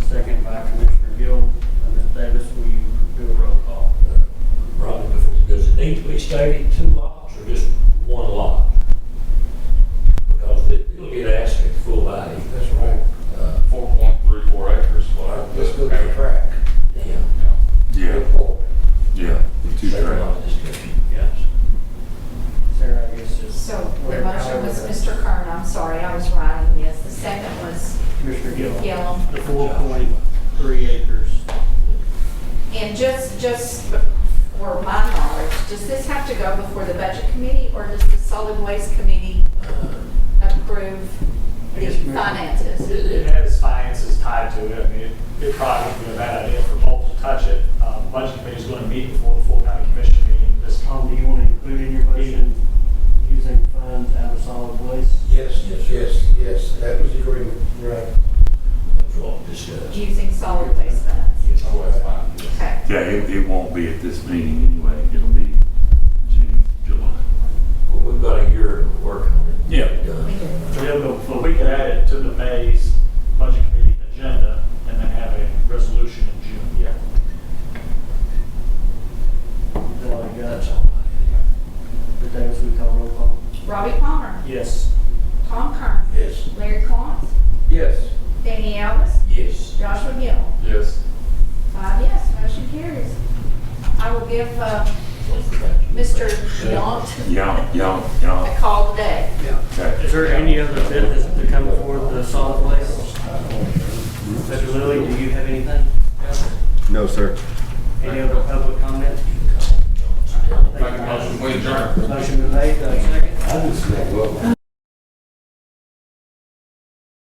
Second by Commissioner Gill. Ms. Davis, will you do a roll call? Robin, does it need to be stated 2 lots or just 1 lot? Because it'll get asked at full value. That's right. 4.34 acres. Well, Let's go to the track. Yeah. Yeah, Good point. yeah, 2 Save a tracks. lot of discussion, yes. Sarah, I guess just. So the motion was Mr. Kern, I'm sorry, I was writing this. The second was Commissioner Gill. Gillum. The 4.3 acres. And just for my knowledge, does this have to go before the budget committee, or does the solid waste committee approve the finances? It has finances tied to it. I mean, it probably wouldn't be a bad idea for both to touch it. Budget committee is going to meet before the full county commission meeting this month. Tom, do you want to include in your motion using funds out of solid waste? Yes, that was the agreement. Right. That's what we discussed. Using solid waste funds? Oh, that's fine. Okay. Yeah, it won't be at this meeting anyway, it'll be June, July. Well, we've got a year to work on it. Yeah. Done. So it'll go, so we could add it to the May's budget committee agenda and then have a resolution in June. Yeah. That's all I got. Ms. Davis, will you call roll call? Robbie Palmer, Yes. Tom Kern, Yes. Larry Collins, Yes. Danny Elvis, Yes. Joshua Gill. Yes. 5 yes, motion carries. I will give Mr. Yount a call today. Okay. Is there any other business to come before the solid waste? Mr. Lilly, do you have anything? No, sir.